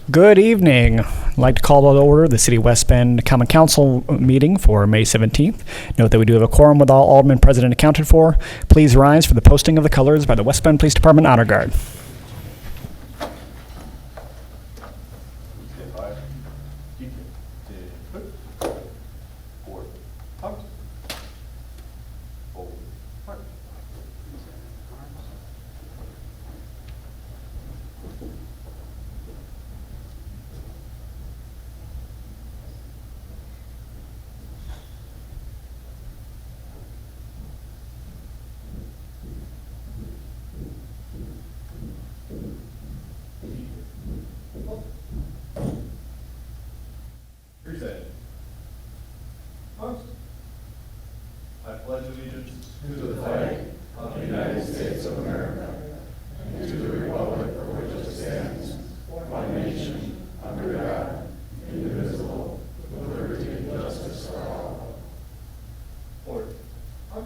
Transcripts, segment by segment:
Good evening. I'd like to call to order the City of West Bend Common Council meeting for May 17th. Note that we do have a quorum with all aldermen present and accounted for. Please rise for the posting of the colors by the West Bend Police Department Honor Guard. I pledge allegiance to the flag of the United States of America and to the republic for which it stands, one nation, under God, indivisible, with liberty and justice for all. Order. Order.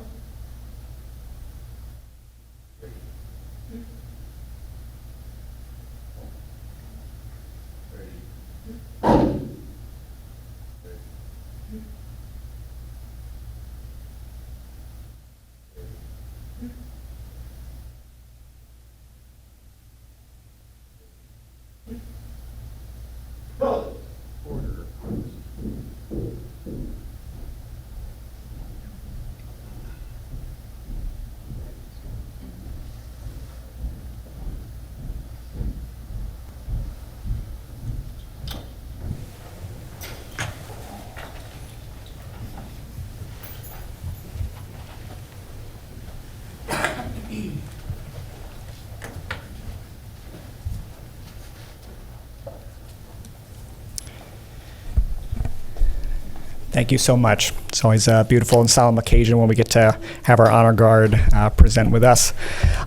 Thank you so much. It's always a beautiful and solemn occasion when we get to have our honor guard present with us.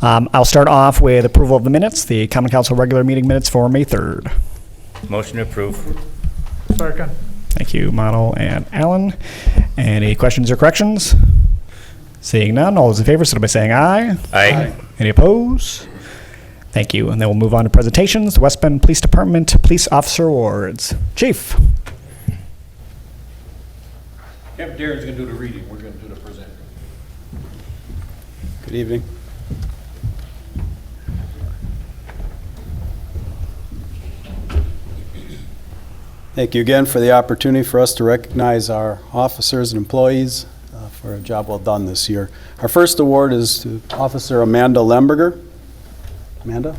I'll start off with approval of the minutes, the Common Council regular meeting minutes for May 3rd. Motion to approve. Second. Thank you, Model and Allen. Any questions or corrections? Seeing none, all those in favor, signify by saying aye. Aye. Any opposed? Thank you. And then we'll move on to presentations. The West Bend Police Department Police Officer Awards. Chief. Captain Darren's going to do the reading. We're going to do the presenting. Good evening. Thank you again for the opportunity for us to recognize our officers and employees for a job well done this year. Our first award is to Officer Amanda Lemberger. Amanda?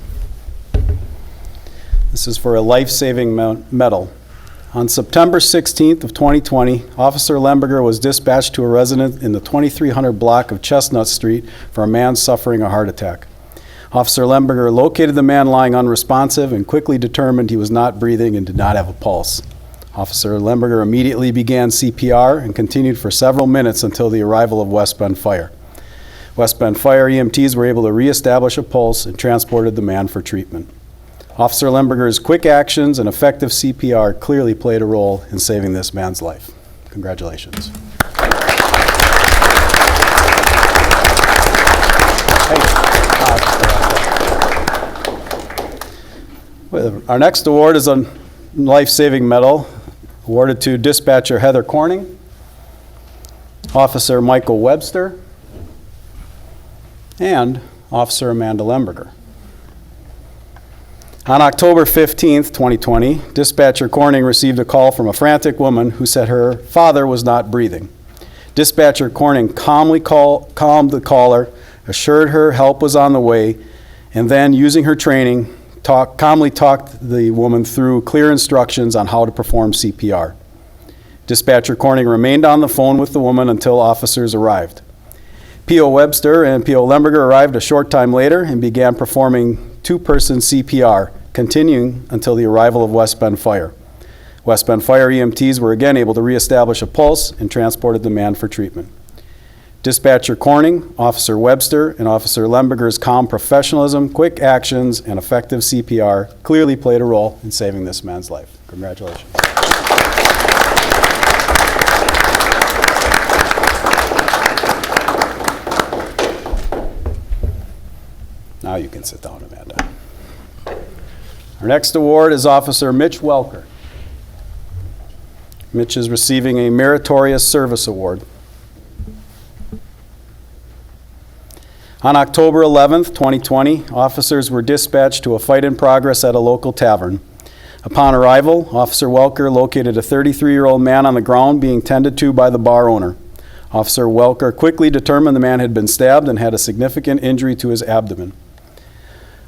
This is for a life-saving medal. On September 16th of 2020, Officer Lemberger was dispatched to a resident in the 2300 block of Chestnut Street for a man suffering a heart attack. Officer Lemberger located the man lying unresponsive and quickly determined he was not breathing and did not have a pulse. Officer Lemberger immediately began CPR and continued for several minutes until the arrival of West Bend Fire. West Bend Fire EMTs were able to reestablish a pulse and transported the man for treatment. Officer Lemberger's quick actions and effective CPR clearly played a role in saving this man's life. Congratulations. Our next award is a life-saving medal awarded to Dispatcher Heather Corning, Officer Michael Webster, and Officer Amanda Lemberger. On October 15th, 2020, Dispatcher Corning received a call from a frantic woman who said her father was not breathing. Dispatcher Corning calmly calmed the caller, assured her help was on the way, and then, using her training, calmly talked the woman through clear instructions on how to perform CPR. Dispatcher Corning remained on the phone with the woman until officers arrived. P.O. Webster and P.O. Lemberger arrived a short time later and began performing two-person CPR, continuing until the arrival of West Bend Fire. West Bend Fire EMTs were again able to reestablish a pulse and transported the man for treatment. Dispatcher Corning, Officer Webster, and Officer Lemberger's calm professionalism, quick actions, and effective CPR clearly played a role in saving this man's life. Congratulations. Now you can sit down, Amanda. Our next award is Officer Mitch Welker. Mitch is receiving a Meritorious Service Award. On October 11th, 2020, officers were dispatched to a fight in progress at a local tavern. Upon arrival, Officer Welker located a 33-year-old man on the ground being tended to by the bar owner. Officer Welker quickly determined the man had been stabbed and had a significant injury to his abdomen.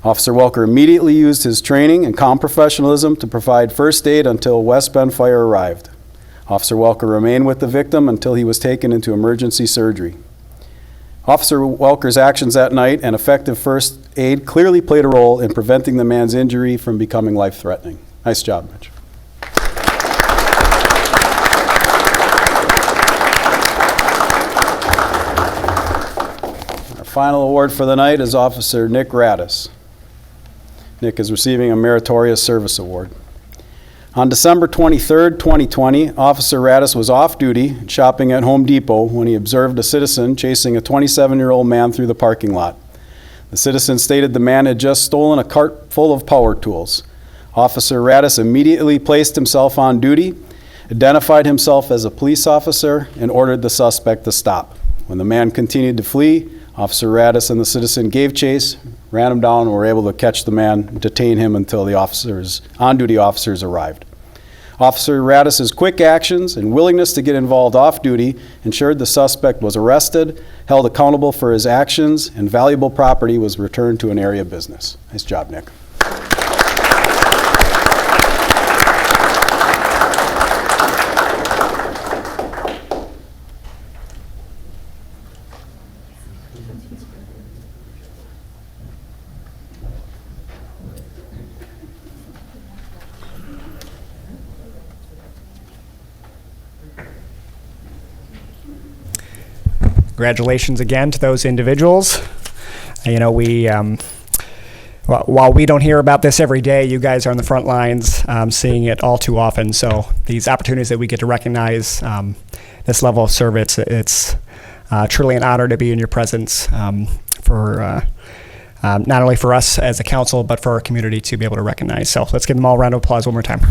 Officer Welker immediately used his training and calm professionalism to provide first aid until West Bend Fire arrived. Officer Welker remained with the victim until he was taken into emergency surgery. Officer Welker's actions that night and effective first aid clearly played a role in preventing the man's injury from becoming life-threatening. Nice job, Mitch. Our final award for the night is Officer Nick Radis. Nick is receiving a Meritorious Service Award. On December 23rd, 2020, Officer Radis was off duty shopping at Home Depot when he observed a citizen chasing a 27-year-old man through the parking lot. The citizen stated the man had just stolen a cart full of power tools. Officer Radis immediately placed himself on duty, identified himself as a police officer, and ordered the suspect to stop. When the man continued to flee, Officer Radis and the citizen gave chase, ran him down, and were able to catch the man, detain him until the on-duty officers arrived. Officer Radis' quick actions and willingness to get involved off-duty ensured the suspect was arrested, held accountable for his actions, and valuable property was returned to an area business. Nice job, Nick. Congratulations again to those individuals. You know, while we don't hear about this every day, you guys are on the front lines seeing it all too often. So these opportunities that we get to recognize this level of service, it's truly an honor to be in your presence for not only for us as a council, but for our community to be able to recognize. So let's give them all a round of applause one more time.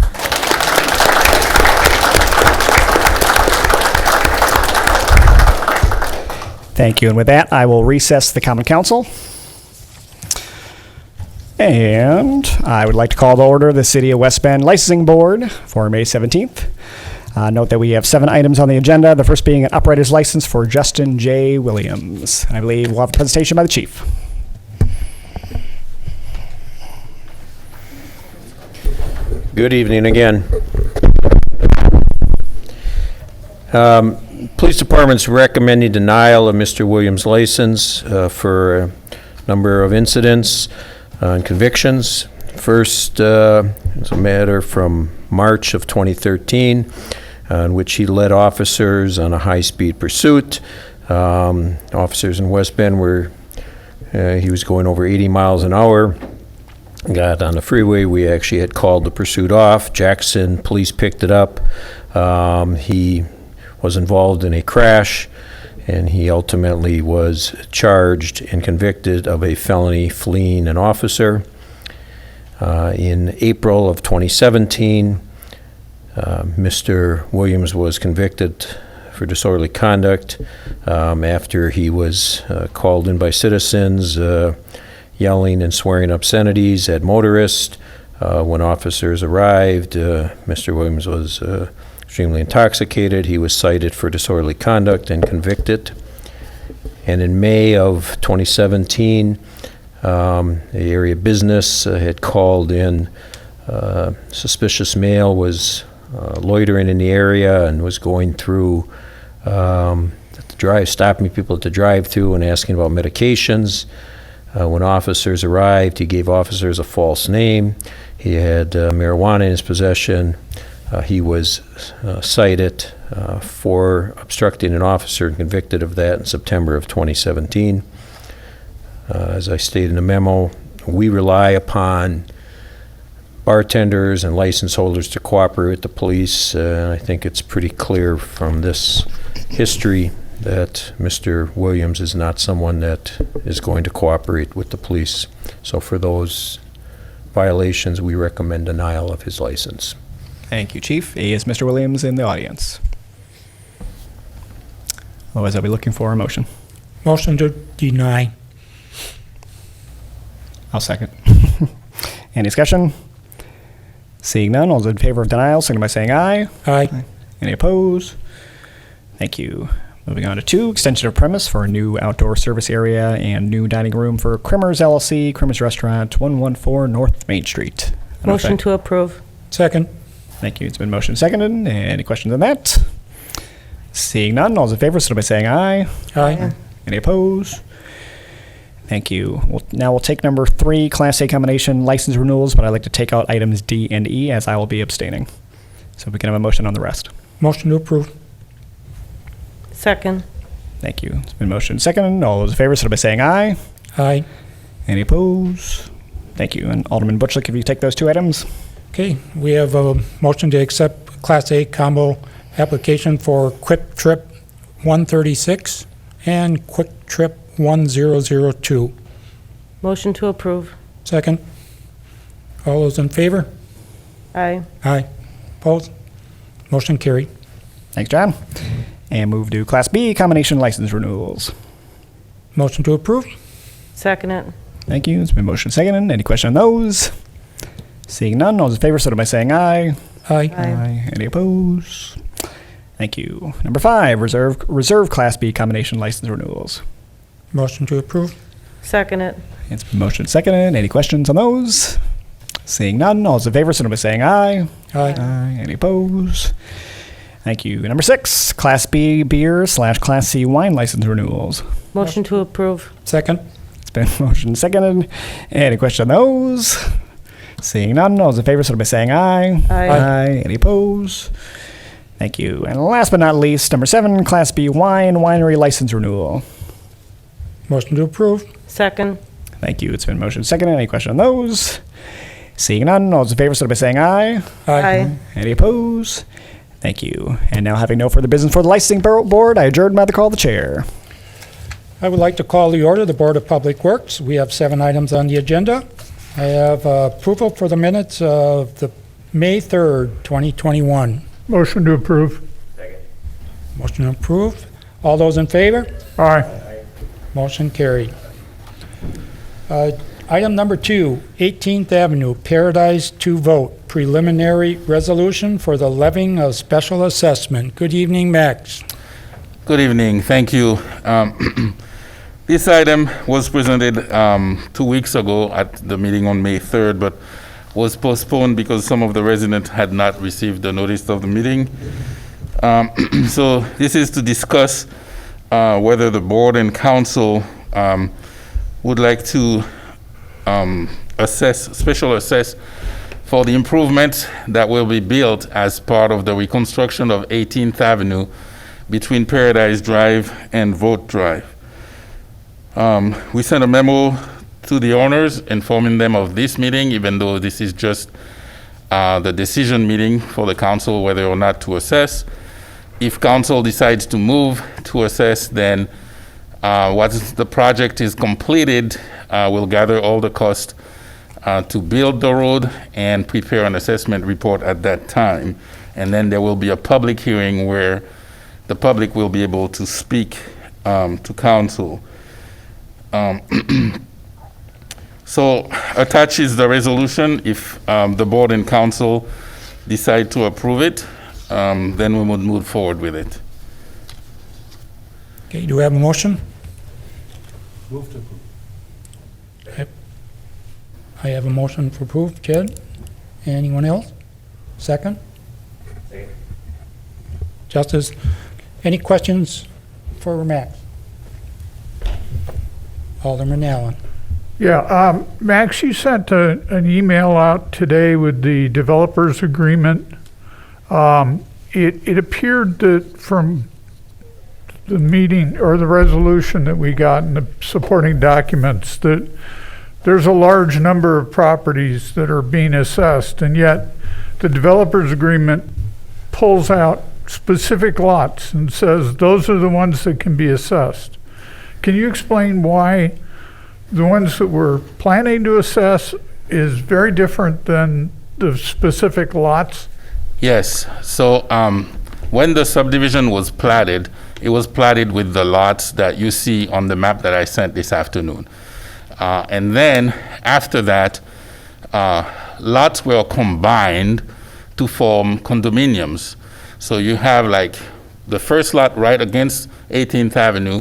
Thank you. And with that, I will recess the Common Council. And I would like to call to order the City of West Bend Licensing Board for May 17th. Note that we have 7 items on the agenda, the first being an uprider's license for Justin J. Williams. And I believe we'll have a presentation by the chief. Good evening again. Police Department's recommending denial of Mr. Williams' license for a number of incidents and convictions. First is a matter from March of 2013 in which he led officers on a high-speed pursuit. Officers in West Bend he was going over 80 miles an hour. Got on the freeway. We actually had called the pursuit off. Jackson police picked it up. He was involved in a crash, and he ultimately was charged and convicted of a felony fleeing an officer. In April of 2017, Mr. Williams was convicted for disorderly conduct after he was called in by citizens yelling and swearing obscenities at motorists. When officers arrived, Mr. Williams was extremely intoxicated. He was cited for disorderly conduct and convicted. And in May of 2017, the area business had called in suspicious male was loitering in the area and was going through stopping people at the drive-thru and asking about medications. When officers arrived, he gave officers a false name. He had marijuana in his possession. He was cited for obstructing an officer and convicted of that in September of 2017. As I stated in the memo, we rely upon bartenders and license holders to cooperate with the police. I think it's pretty clear from this history that Mr. Williams is not someone that is going to cooperate with the police. So for those violations, we recommend denial of his license. Thank you, Chief. Is Mr. Williams in the audience? Otherwise, I'll be looking for a motion. Motion to deny. I'll second. Any discussion? Seeing none, all those in favor of denial, signify by saying aye. Aye. Any opposed? Thank you. Moving on to 2, extension of premise for a new outdoor service area and new dining room for Crimmers LLC, Crimmers Restaurant, 114 North Main Street. Motion to approve. Second. Thank you. It's been motion seconded. Any questions on that? Seeing none, all those in favor, signify by saying aye. Aye. Any opposed? Thank you. Now we'll take number 3, Class A combination license renewals, but I'd like to take out items D and E as I will be abstaining. So if we can have a motion on the rest. Motion to approve. Second. Thank you. It's been motion seconded. All those in favor, signify by saying aye. Aye. Any opposed? Thank you. And Alderman Butchlick, if you take those 2 items. Okay, we have a motion to accept Class A combo application for Quick Trip 136 and Quick Trip 1002. Motion to approve. Second. All those in favor? Aye. Aye. Opposed? Motion carried. Thanks, John. And move to Class B combination license renewals. Motion to approve. Second it. Thank you. It's been motion seconded. Any question on those? Seeing none, all those in favor, signify by saying aye. Aye. Aye. Any opposed? Thank you. Number 5, reserve Class B combination license renewals. Motion to approve. Second it. It's been motion seconded. Any questions on those? Seeing none, all those in favor, signify by saying aye. Aye. Any opposed? Thank you. Number 6, Class B beer / Class C wine license renewals. Motion to approve. Second. It's been motion seconded. Any question on those? Seeing none, all those in favor, signify by saying aye. Aye. Any opposed? Thank you. And last but not least, number 7, Class B wine winery license renewal. Motion to approve. Second. Thank you. It's been motion seconded. Any question on those? Seeing none, all those in favor, signify by saying aye. Aye. Any opposed? Thank you. And now, having no further business for the licensing board, I adjourn by the call of the chair. I would like to call the order the Board of Public Works. We have 7 items on the agenda. I have approval for the minutes of the May 3rd, 2021. Motion to approve. Motion to approve. All those in favor? Aye. Motion carried. Item number 2, 18th Avenue, Paradise to vote, preliminary resolution for the levying of special assessment. Good evening, Max. Good evening. Thank you. This item was presented 2 weeks ago at the meeting on May 3rd, but was postponed because some of the residents had not received the notice of the meeting. So this is to discuss whether the board and council would like to special assess for the improvements that will be built as part of the reconstruction of 18th Avenue between Paradise Drive and Vote Drive. We sent a memo to the owners informing them of this meeting, even though this is just the decision meeting for the council whether or not to assess. If council decides to move to assess, then once the project is completed, we'll gather all the costs to build the road and prepare an assessment report at that time. And then there will be a public hearing where the public will be able to speak to council. So attached is the resolution. If the board and council decide to approve it, then we would move forward with it. Okay, do we have a motion? Move to approve. I have a motion for approve. Jed? Anyone else? Second? Justice, any questions for Max? Alderman Allen. Yeah, Max, you sent an email out today with the developers agreement. It appeared that from the meeting or the resolution that we got in the supporting documents that there's a large number of properties that are being assessed, and yet the developers agreement pulls out specific lots and says those are the ones that can be assessed. Can you explain why the ones that we're planning to assess is very different than the specific lots? Yes, so when the subdivision was platted, it was platted with the lots that you see on the map that I sent this afternoon. And then after that, lots were combined to form condominiums. So you have like the first lot right against 18th Avenue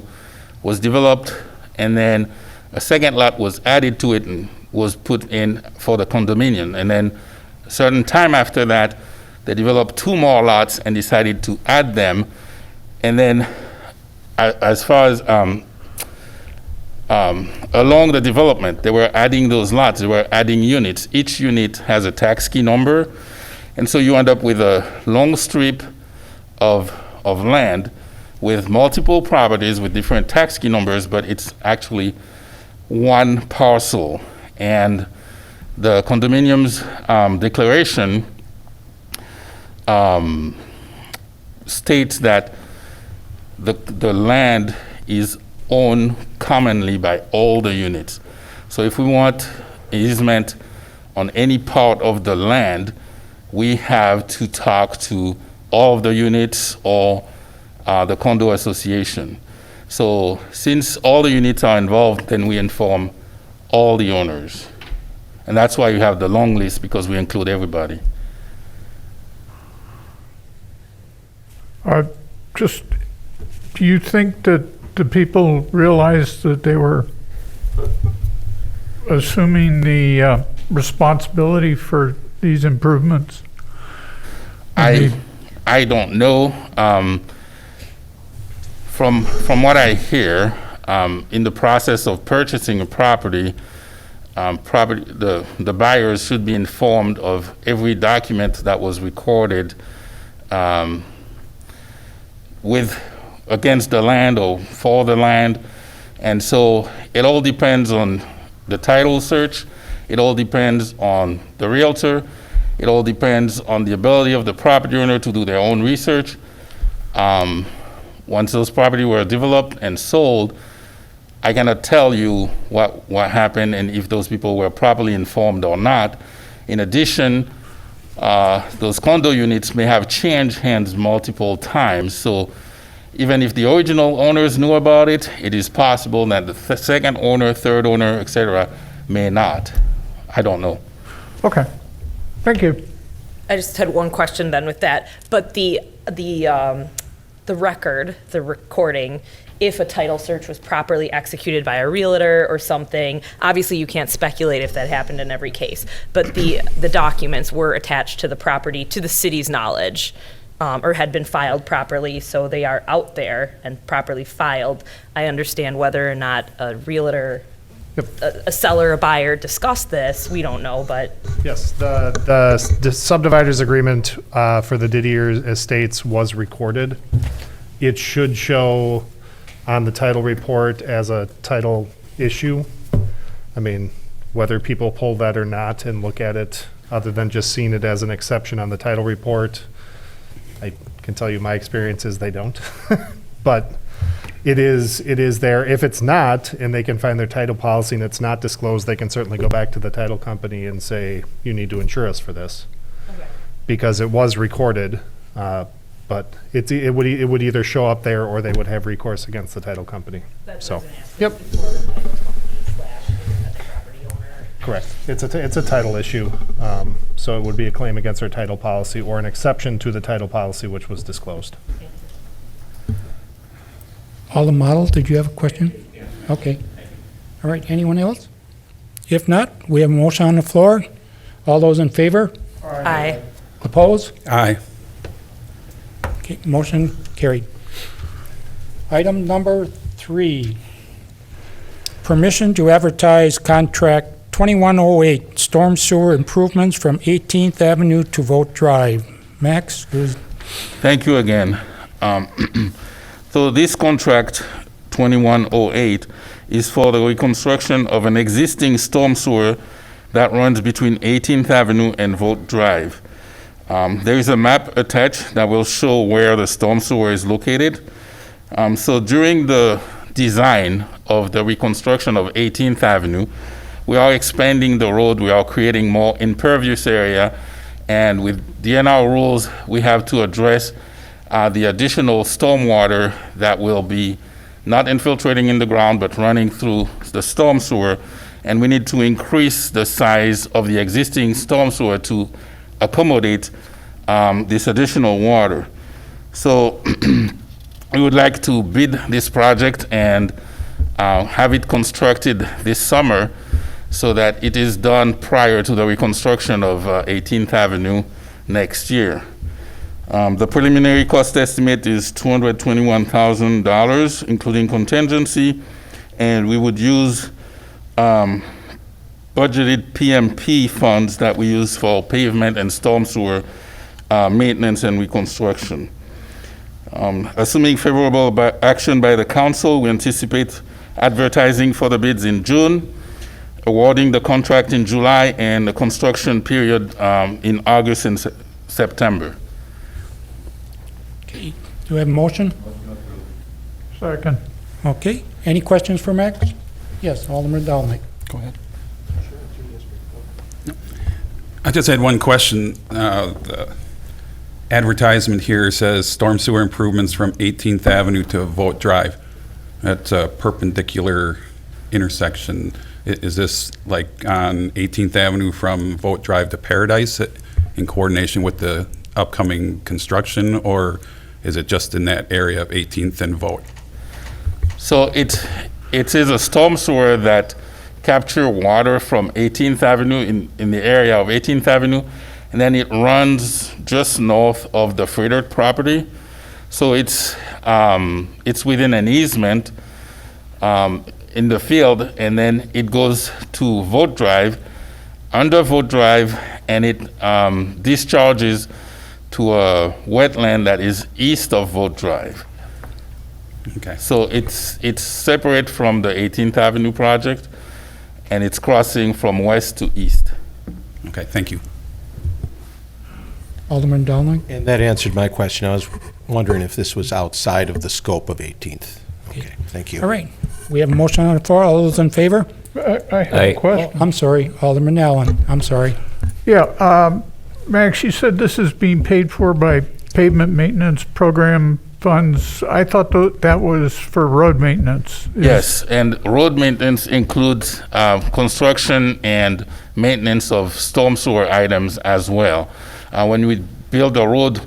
was developed, and then a second lot was added to it and was put in for the condominium. And then a certain time after that, they developed 2 more lots and decided to add them. And then as far as along the development, they were adding those lots, they were adding units. Each unit has a tax key number. And so you end up with a long strip of land with multiple properties with different tax key numbers, but it's actually one parcel. And the condominium's declaration states that the land is owned commonly by all the units. So if we want easement on any part of the land, we have to talk to all of the units or the condo association. So since all the units are involved, then we inform all the owners. And that's why you have the long list, because we include everybody. Just, do you think that the people realized that they were assuming the responsibility for these improvements? I don't know. From what I hear, in the process of purchasing a property, the buyers should be informed of every document that was recorded against the land or for the land. And so it all depends on the title search. It all depends on the realtor. It all depends on the ability of the property owner to do their own research. Once those properties were developed and sold, I cannot tell you what happened and if those people were properly informed or not. In addition, those condo units may have changed hands multiple times. So even if the original owners knew about it, it is possible that the second owner, third owner, etc., may not. I don't know. Okay, thank you. I just had one question then with that, but the record, the recording, if a title search was properly executed by a realtor or something, obviously you can't speculate if that happened in every case, but the documents were attached to the property to the city's knowledge, or had been filed properly, so they are out there and properly filed. I understand whether or not a realtor, a seller, a buyer discussed this, we don't know, but. Yes, the subdividers agreement for the Didier Estates was recorded. It should show on the title report as a title issue. I mean, whether people pull that or not and look at it, other than just seeing it as an exception on the title report, I can tell you my experience is they don't. But it is there. If it's not, and they can find their title policy and it's not disclosed, they can certainly go back to the title company and say, you need to insure us for this. Okay. Because it was recorded, but it would either show up there or they would have recourse against the title company. That's So, what I was gonna ask. yep. Before the title company / independent property owner. Correct. It's a title issue, so it would be a claim against our title policy or an exception to the title policy which was disclosed. Alden Model, did you have a question? Okay. All right, anyone else? If not, we have a motion on the floor. All those in favor? Aye. Opposed? Aye. Okay, motion carried. Item number 3, permission to advertise contract 2108 storm sewer improvements from 18th Avenue to Vote Drive. Max? Thank you again. So this contract 2108 is for the reconstruction of an existing storm sewer that runs between 18th Avenue and Vote Drive. There is a map attached that will show where the storm sewer is located. So during the design of the reconstruction of 18th Avenue, we are expanding the road, we are creating more impervious area, and with DNR rules, we have to address the additional stormwater that will be not infiltrating in the ground, but running through the storm sewer, and we need to increase the size of the existing storm sewer to accommodate this additional water. So we would like to bid this project and have it constructed this summer so that it is done prior to the reconstruction of 18th Avenue next year. The preliminary cost estimate is $221,000, including contingency, and we would use budgeted PMP funds that we use for pavement and storm sewer maintenance and reconstruction. Assuming favorable action by the council, we anticipate advertising for the bids in June, awarding the contract in July, and the construction period in August and September. Okay, do we have a motion? Second. Okay, any questions for Max? Yes, Alderman Dolnick. Go ahead. I just had one question. The advertisement here says storm sewer improvements from 18th Avenue to Vogt Drive. That's a perpendicular intersection. Is this like on 18th Avenue from Vogt Drive to Paradise in coordination with the upcoming construction, or is it just in that area of 18th and Vogt? So it is a storm sewer that capture water from 18th Avenue in the area of 18th Avenue, and then it runs just north of the Frederick property. So it's within an easement in the field, and then it goes to Vogt Drive, under Vogt Drive, and it discharges to a wetland that is east of Vogt Drive. Okay. So it's separate from the 18th Avenue project, and it's crossing from west to east. Okay, thank you. Alderman Dolnick. And that answered my question. I was wondering if this was outside of the scope of 18th. Okay, thank you. All right, we have a motion on the floor. All those in favor? I have a question. I'm sorry, Alderman Allen, I'm sorry. Yeah, Max, you said this is being paid for by pavement maintenance program funds. I thought that was for road maintenance. Yes, and road maintenance includes construction and maintenance of storm sewer items as well. When we build a road,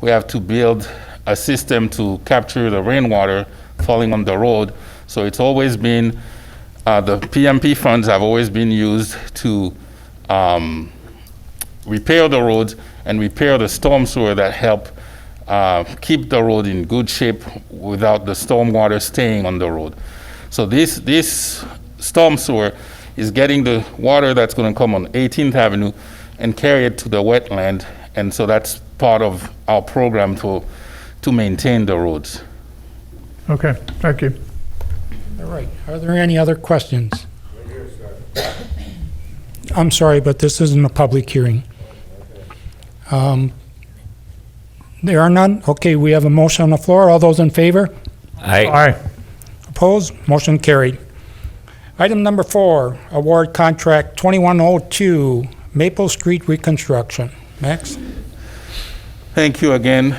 we have to build a system to capture the rainwater falling on the road. So it's always been, the PMP funds have always been used to repair the roads and repair the storm sewer that help keep the road in good shape without the storm water staying on the road. So this storm sewer is getting the water that's going to come on 18th Avenue and carry it to the wetland, and so that's part of our program to maintain the roads. Okay, thank you. All right, are there any other questions? I'm sorry, but this isn't a public hearing. There are none? Okay, we have a motion on the floor. All those in favor? Aye. Opposed? Motion carried. Item number 4, award contract 2102, Maple Street reconstruction. Max? Thank you again.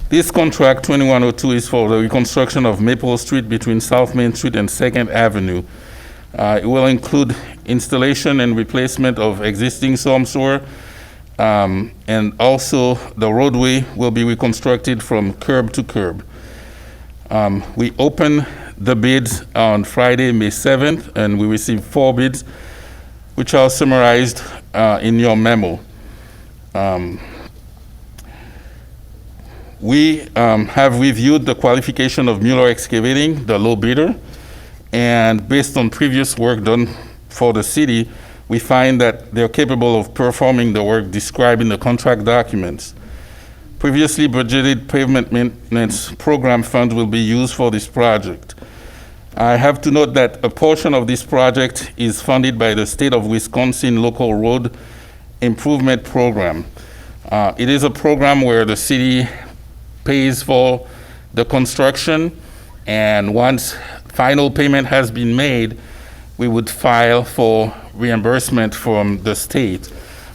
This contract 2102 is for the reconstruction of Maple Street between South Main Street and 2nd Avenue. It will include installation and replacement of existing storm sewer, and also the roadway will be reconstructed from curb to curb. We opened the bids on Friday, May 7th, and we received 4 bids, which are summarized in your memo. We have reviewed the qualification of Mueller Excavating, the low bidder, and based on previous work done for the city, we find that they're capable of performing the work described in the contract documents. Previously budgeted pavement maintenance program funds will be used for this project. I have to note that a portion of this project is funded by the State of Wisconsin Local Road Improvement Program. It is a program where the city pays for the construction, and once final payment has been made, we would file for reimbursement from the state.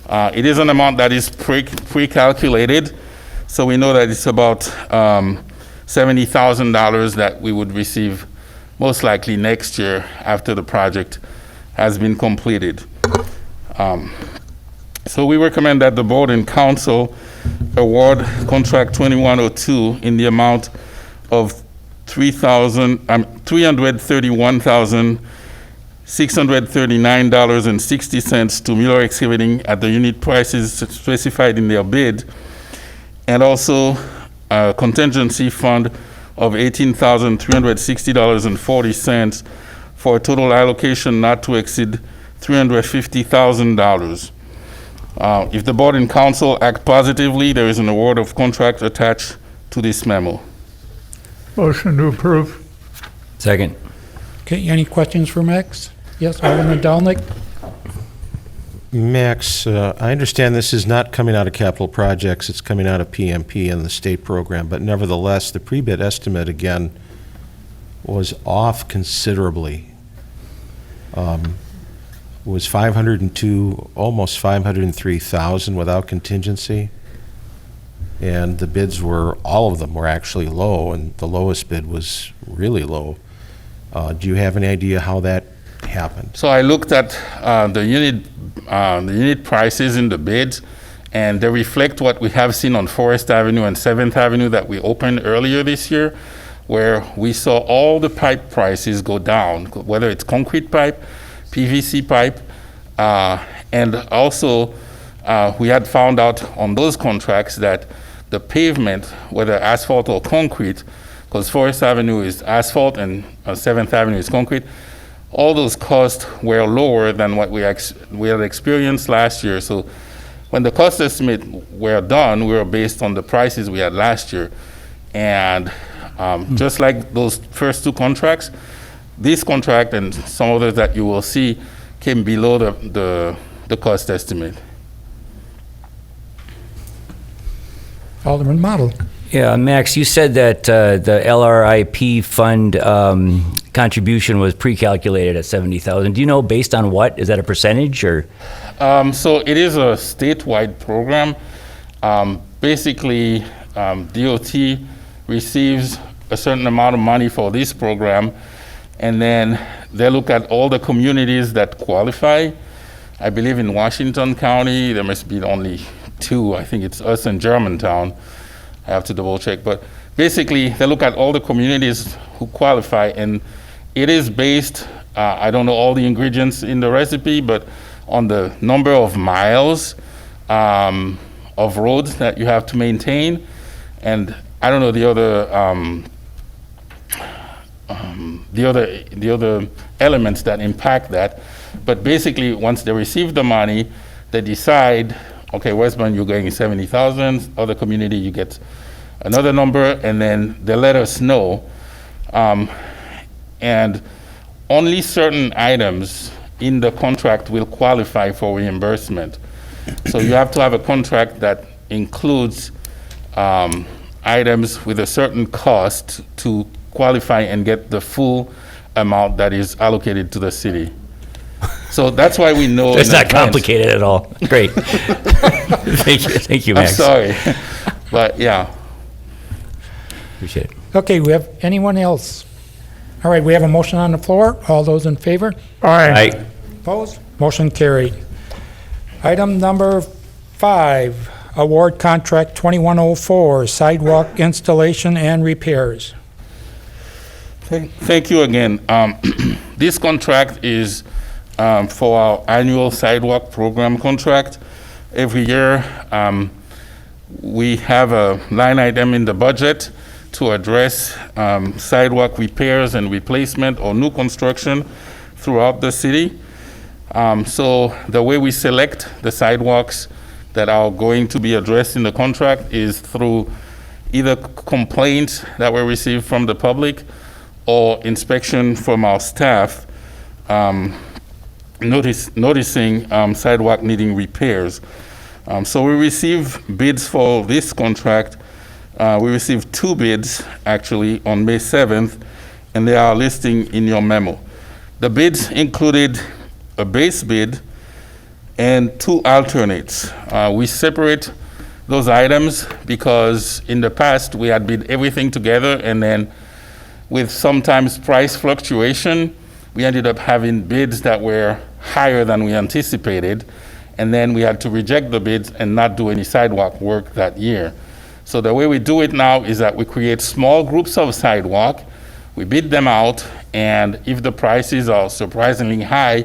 It is an amount that is pre-calculated, so we know that it's about $70,000 that we would receive most likely next year after the project has been completed. So we recommend that the board and council award contract 2102 in the amount of $331,639.60 to Miller Excavating at the unit prices specified in their bid, and also a contingency fund of $18,360.40 for a total allocation not to exceed $350,000. If the board and council act positively, there is an award of contract attached to this memo. Motion to approve. Second. Okay, any questions for Max? Yes, Alderman Dolnick? Max, I understand this is not coming out of capital projects, it's coming out of PMP and the state program, but nevertheless, the pre-bid estimate again was off considerably. Was 502, almost 503,000 without contingency. And the bids were, all of them were actually low, and the lowest bid was really low. Do you have any idea how that happened? So I looked at the unit prices in the bids, and they reflect what we have seen on Forest Avenue and 7th Avenue that we opened earlier this year, where we saw all the pipe prices go down, whether it's concrete pipe, PVC pipe, and also we had found out on those contracts that the pavement, whether asphalt or concrete, because Forest Avenue is asphalt and 7th Avenue is concrete, all those costs were lower than what we had experienced last year. So when the cost estimate were done, we were based on the prices we had last year. And just like those first two contracts, this contract and some others that you will see came below the cost estimate. Alderman Model? Yeah, Max, you said that the LRIP fund contribution was pre-calculated at 70,000. Do you know based on what? Is that a percentage or? So it is a statewide program. Basically, DOT receives a certain amount of money for this program, and then they look at all the communities that qualify. I believe in Washington County, there must be only two. I think it's us and Germantown. I have to double check. But basically, they look at all the communities who qualify, and it is based, I don't know all the ingredients in the recipe, but on the number of miles of roads that you have to maintain. And I don't know the other elements that impact that. But basically, once they receive the money, they decide, okay, Westbourne, you're getting 70,000, other community, you get another number, and then they let us know. And only certain items in the contract will qualify for reimbursement. So you have to have a contract that includes items with a certain cost to qualify and get the full amount that is allocated to the city. So that's why we know. It's in not advance. complicated at all. Great. Thank you, I'm Max. sorry, but yeah. Appreciate it. Okay, we have anyone else? All right, we have a motion on the floor. All those in favor? Aye. Opposed? Motion carried. Item number 5, award contract 2104, sidewalk installation and repairs. Thank you again. This contract is for our annual sidewalk program contract. Every year, we have a line item in the budget to address sidewalk repairs and replacement or new construction throughout the city. So the way we select the sidewalks that are going to be addressed in the contract is through either complaints that were received from the public or inspection from our staff noticing sidewalk needing repairs. So we received bids for this contract. We received 2 bids actually on May 7th, and they are listing in your memo. The bids included a base bid and 2 alternates. We separate those items because in the past we had bid everything together, and then with sometimes price fluctuation, we ended up having bids that were higher than we anticipated, and then we had to reject the bids and not do any sidewalk work that year. So the way we do it now is that we create small groups of sidewalk, we bid them out, and if the prices are surprisingly high,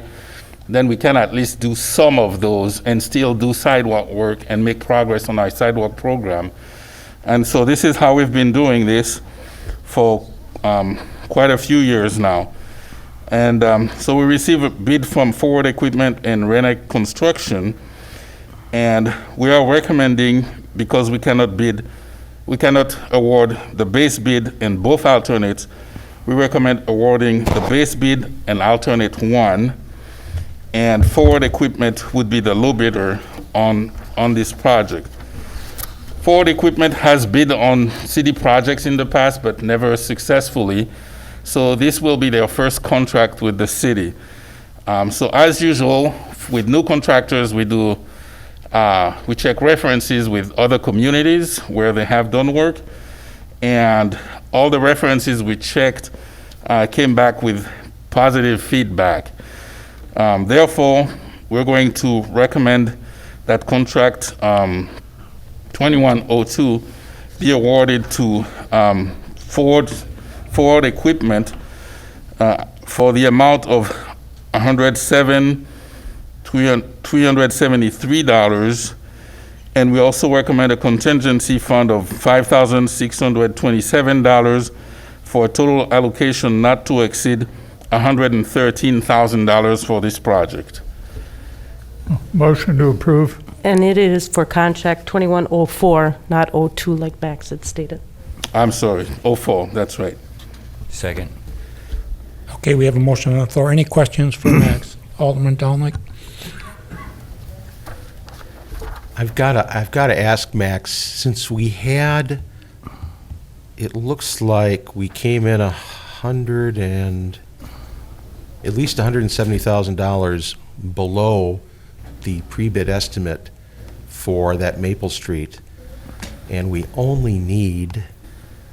then we can at least do some of those and still do sidewalk work and make progress on our sidewalk program. And so this is how we've been doing this for quite a few years now. And so we received a bid from Forward Equipment and Rennick Construction, and we are recommending, because we cannot award the base bid and both alternates, we recommend awarding the base bid and alternate 1, and Forward Equipment would be the low bidder on this project. Forward Equipment has bid on city projects in the past, but never successfully. So this will be their first contract with the city. So as usual, with new contractors, we check references with other communities where they have done work, and all the references we checked came back with positive feedback. Therefore, we're going to recommend that contract 2102 be awarded to Ford Equipment for the amount of $107,373, and we also recommend a contingency fund of $5,627 for a total allocation not to exceed $113,000 for this project. Motion to approve. And it is for contract 2104, not 02 like Max had stated. I'm sorry, 04, that's right. Second. Okay, we have a motion on the floor. Any questions for Max? Alderman Dowling? I've got to ask Max, since we had, it looks like we came in at least $170,000 below the pre-bid estimate for that Maple Street, and we only need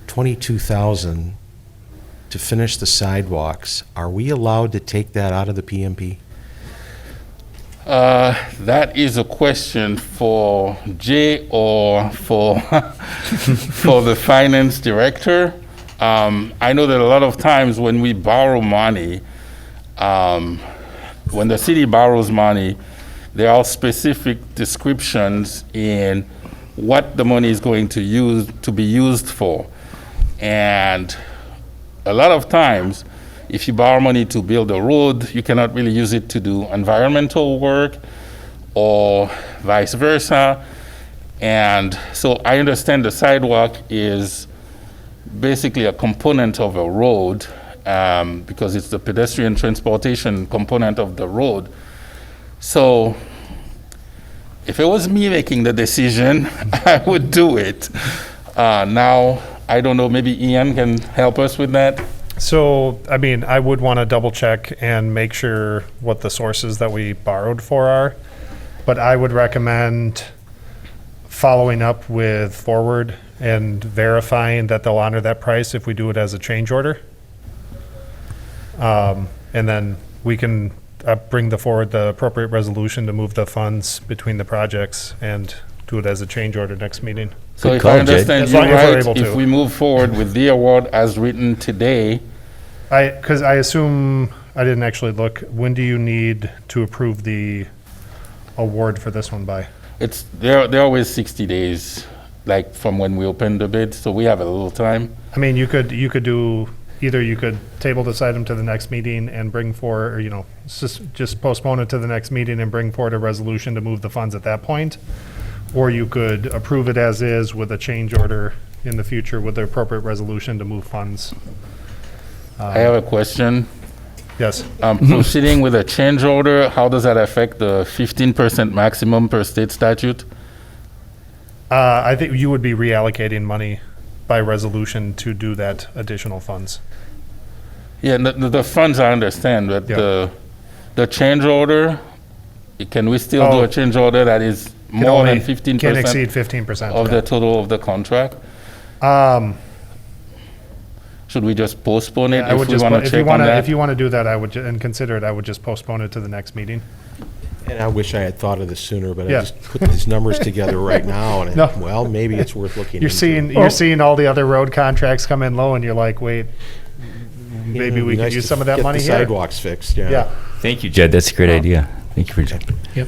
$22,000 to finish the sidewalks. Are we allowed to take that out of the PMP? That is a question for Jay or for for the finance director. I know that a lot of times when we borrow money, when the city borrows money, there are specific descriptions in what the money is going to be used for. And a lot of times, if you borrow money to build a road, you cannot really use it to do environmental work or vice versa. And so I understand the sidewalk is basically a component of a road because it's the pedestrian transportation component of the road. So if it was me making the decision, I would do it. Now, I don't know, maybe Ian can help us with that? So, I mean, I would want to double check and make sure what the sources that we borrowed for are, but I would recommend following up with Forward and verifying that they'll honor that price if we do it as a change order. And then we can bring forward the appropriate resolution to move the funds between the projects and do it as a change order next meeting. So Good if call, I Jay. understand As you long as we're right, able to. if we move forward with the award as written today, Because I assume, I didn't actually look, when do you need to approve the award for this one by? they're always 60 days, like from when we open the bid, so we have a little time. I mean, you could do, either you could table this item to the next meeting and bring forward, or, just postpone it to the next meeting and bring forward a resolution to move the funds at that point. Or you could approve it as is with a change order in the future with the appropriate resolution to move funds. I have a question. Yes. Proceeding with a change order, how does that affect the 15% maximum per state statute? I think you would be reallocating money by resolution to do that additional funds. Yeah, the funds I understand, but Yeah. the change order, can we still do Oh. a change order that is Can more only- than 15% Can't exceed 15%. of the total of the contract? Should we just postpone it I would if we just, want to if you check on want to, that? if you want to do that, I would, and consider it, I would just postpone it to the next meeting. And I wish I had thought of this sooner, but I Yeah. just put these numbers together right now, and, No. well, maybe it's worth looking You're into. you're seeing all the other road contracts come in low, and you're like, wait, maybe It'd we be could nice use to some of that get money the here. sidewalks fixed, yeah. Yeah. Thank you, Jed. That's a great idea. Thank you for that. Yep.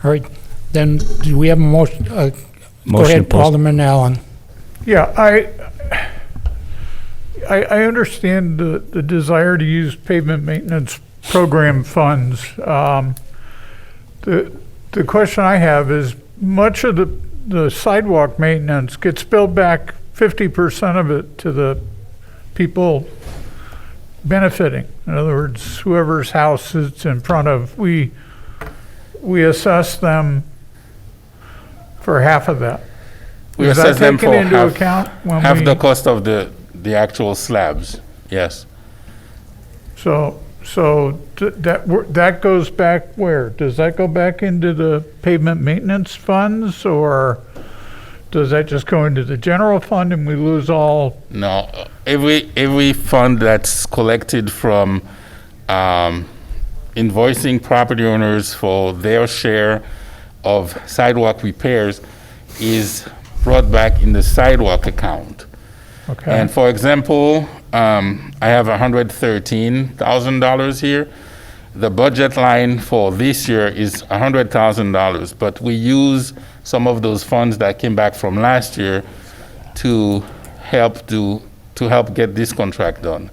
All right, then, do we have a motion? Go Motion ahead, post- Alderman Allen. Yeah, I understand the desire to use pavement maintenance program funds. The question I have is, much of the sidewalk maintenance gets billed back 50% of it to the people benefiting. In other words, whoever's house it's in front of, we assess them for half of that. We Is that assess them taken for into account when half we- the cost of the actual slabs, yes. So that goes back where? Does that go back into the pavement maintenance funds, or does that just go into the general fund and we lose all? No, every fund that's collected from invoicing property owners for their share of sidewalk repairs is brought back in the sidewalk account. Okay. And for example, I have $113,000 here. The budget line for this year is $100,000, but we use some of those funds that came back from last year to help get this contract done.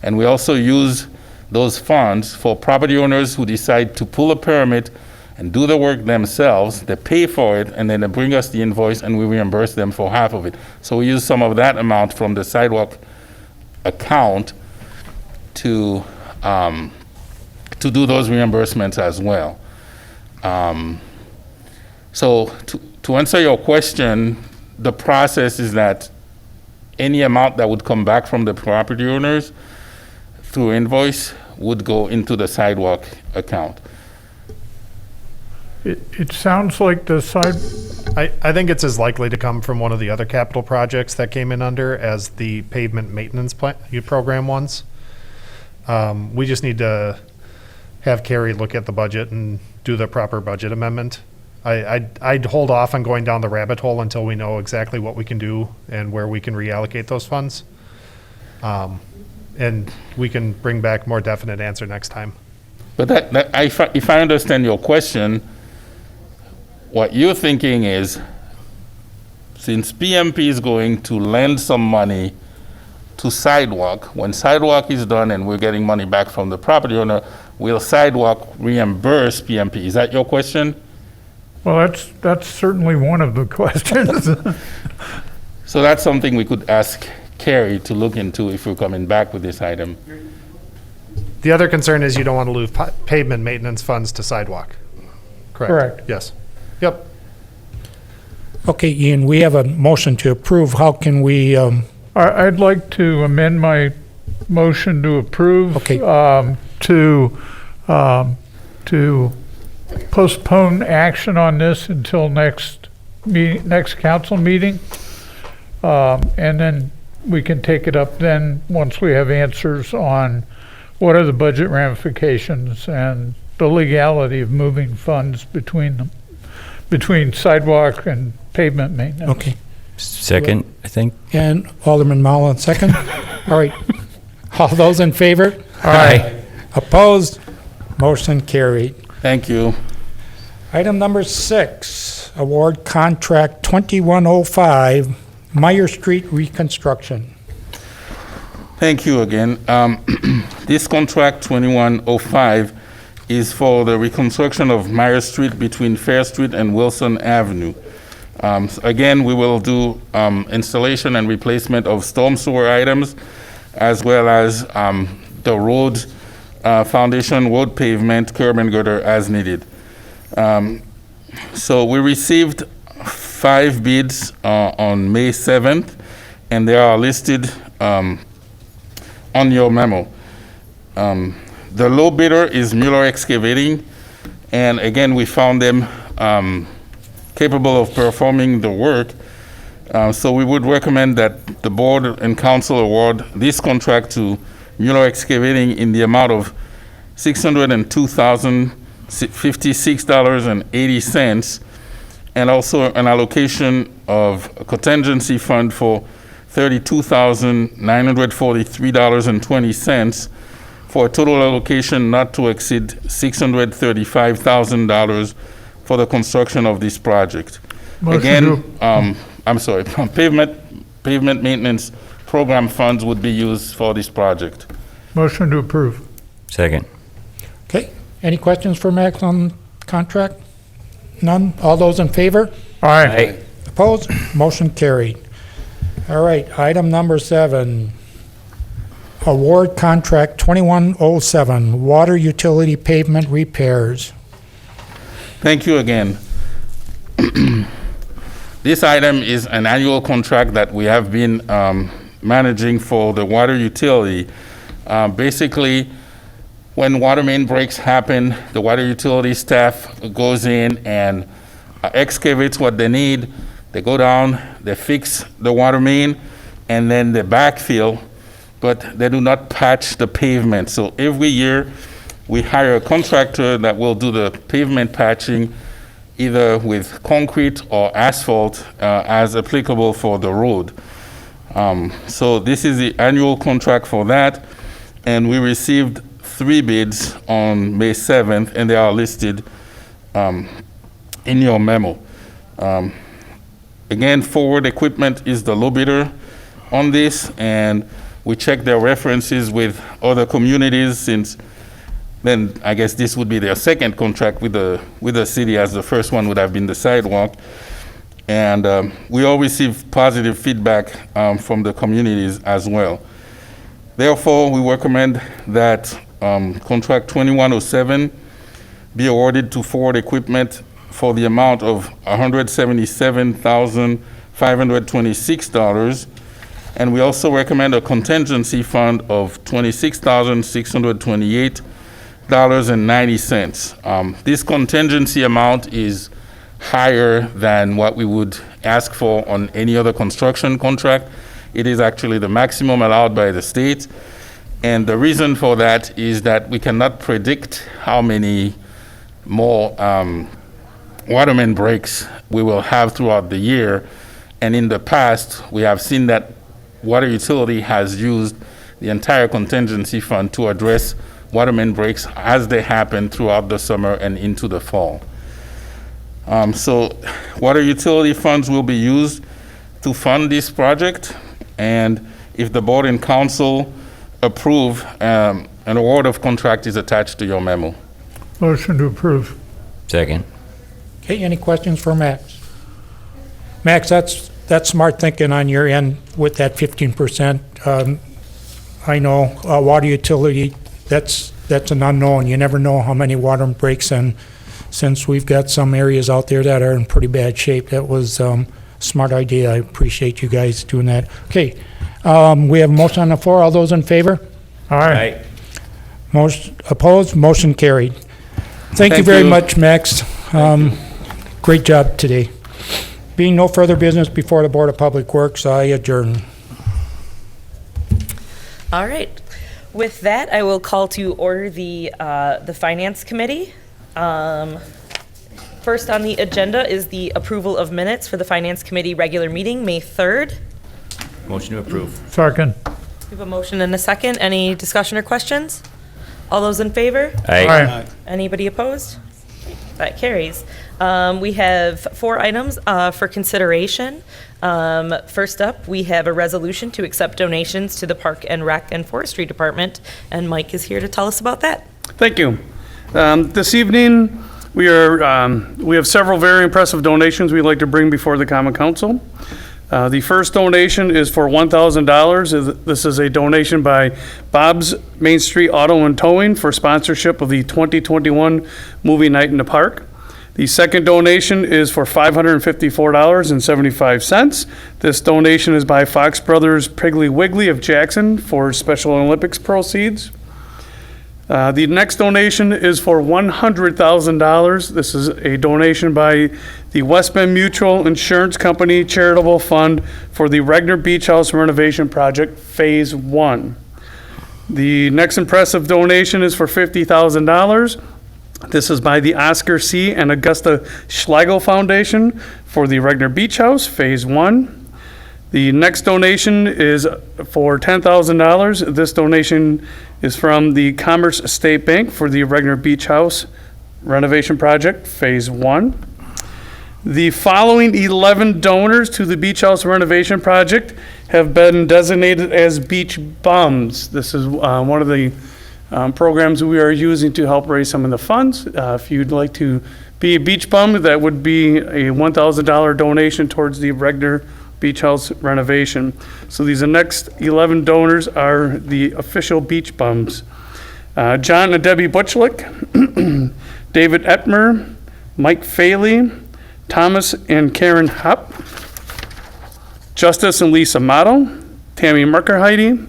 And we also use those funds for property owners who decide to pull a permit and do the work themselves. They pay for it, and then they bring us the invoice, and we reimburse them for half of it. So we use some of that amount from the sidewalk account to do those reimbursements as well. So to answer your question, the process is that any amount that would come back from the property owners through invoice would go into the sidewalk account. It sounds like the side, I think it's as likely to come from one of the other capital projects that came in under as the pavement maintenance program ones. We just need to have Carrie look at the budget and do the proper budget amendment. I'd hold off on going down the rabbit hole until we know exactly what we can do and where we can reallocate those funds. And we can bring back more definite answer next time. But if I understand your question, what you're thinking is, since PMP is going to lend some money to sidewalk, when sidewalk is done and we're getting money back from the property owner, will sidewalk reimburse PMP? Is that your question? well, that's certainly one of the questions. So that's something we could ask Carrie to look into if we're coming back with this item. The other concern is you don't want to lose pavement maintenance funds to sidewalk. Correct. Yes. Yep. Okay, Ian, we have a motion to approve. How can we, I'd like to amend my motion to approve. Okay. To postpone action on this until next council meeting. And then we can take it up then, once we have answers on what are the budget ramifications and the legality of moving funds between them, between sidewalk and pavement maintenance. okay. Second, I think. And Alderman Mallon, second. All right. All those in favor? Aye. Opposed? Motion carried. Thank you. Item number 6, award contract 2105, Meyer Street reconstruction. Thank you again. This contract 2105 is for the reconstruction of Meyer Street between Fair Street and Wilson Avenue. Again, we will do installation and replacement of storm sewer items, as well as the road foundation, road pavement, curb and gutter as needed. So we received 5 bids on May 7th, and they are listed on your memo. The low bidder is Mueller Excavating, and again, we found them capable of performing the work. So we would recommend that the board and council award this contract to Mueller Excavating in the amount of $602,056.80, and also an allocation of a contingency fund for $32,943.20 for a total allocation not to exceed $635,000 for the construction of this project. Again, pavement maintenance program funds would be used for this project. Motion to approve. Second. Okay, any questions for Max on contract? None? All those in favor? Aye. Opposed? Motion carried. All right, item number 7. Award contract 2107, water utility pavement repairs. Thank you again. This item is an annual contract that we have been managing for the water utility. Basically, when water main breaks happen, the water utility staff goes in and excavates what they need. They go down, they fix the water main, and then they backfill, but they do not patch the pavement. So every year, we hire a contractor that will do the pavement patching, either with concrete or asphalt as applicable for the road. So this is the annual contract for that, and we received 3 bids on May 7th, and they are listed in your memo. Again, Forward Equipment is the low bidder on this, and we checked their references with other communities, since then I guess this would be their second contract with the city, as the first one would have been the sidewalk. And we all received positive feedback from the communities as well. Therefore, we recommend that contract 2107 be awarded to Forward Equipment for the amount of $177,526. And we also recommend a contingency fund of $26,628.90. This contingency amount is higher than what we would ask for on any other construction contract. It is actually the maximum allowed by the state. And the reason for that is that we cannot predict how many more water main breaks we will have throughout the year. And in the past, we have seen that water utility has used the entire contingency fund to address water main breaks as they happen throughout the summer and into the fall. So water utility funds will be used to fund this project, and if the board and council approve, an award of contract is attached to your memo. Motion to approve. Second. Okay, any questions for Max? Max, that's smart thinking on your end with that 15%. I know water utility, that's an unknown. You never know how many water breaks, and since we've got some areas out there that are in pretty bad shape, that was smart idea. I appreciate you guys doing that. Okay, we have a motion on the floor. All those in favor? Aye. Most opposed? Motion carried. Thank you very much, Max. Great job today. Being no further business before the Board of Public Works, I adjourn. All right. With that, I will call to order the Finance Committee. First on the agenda is the approval of minutes for the Finance Committee regular meeting, May 3rd. Motion to approve. Second. We have a motion and a second. Any discussion or questions? All those in favor? Aye. Anybody opposed? That carries. We have 4 items for consideration. First up, we have a resolution to accept donations to the Park and Rec and Forestry Department, and Mike is here to tell us about that. Thank you. This evening, we have several very impressive donations we'd like to bring before the Common Council. The first donation is for $1,000. This is a donation by Bob's Main Street Auto and Towing for sponsorship of the 2021 Movie Night in the Park. The second donation is for $554.75. This donation is by Fox Brothers Piggly Wiggly of Jackson for Special Olympics proceeds. The next donation is for $100,000. This is a donation by the West Bend Mutual Insurance Company Charitable Fund for the Regner Beach House renovation project, Phase 1. The next impressive donation is for $50,000. This is by the Oscar C. and Augusta Schlegel Foundation for the Regner Beach House, Phase 1. The next donation is for $10,000. This donation is from the Commerce State Bank for the Regner Beach House renovation project, Phase 1. The following 11 donors to the beach house renovation project have been designated as beach bums. This is one of the programs we are using to help raise some of the funds. If you'd like to be a beach bum, that would be a $1,000 donation towards the Regner Beach House renovation. So these next 11 donors are the official beach bums. John and Debbie Butchlick, David Etmer, Mike Faley, Thomas and Karen Hopp, Justice and Lisa Motto, Tammy Merkerheide,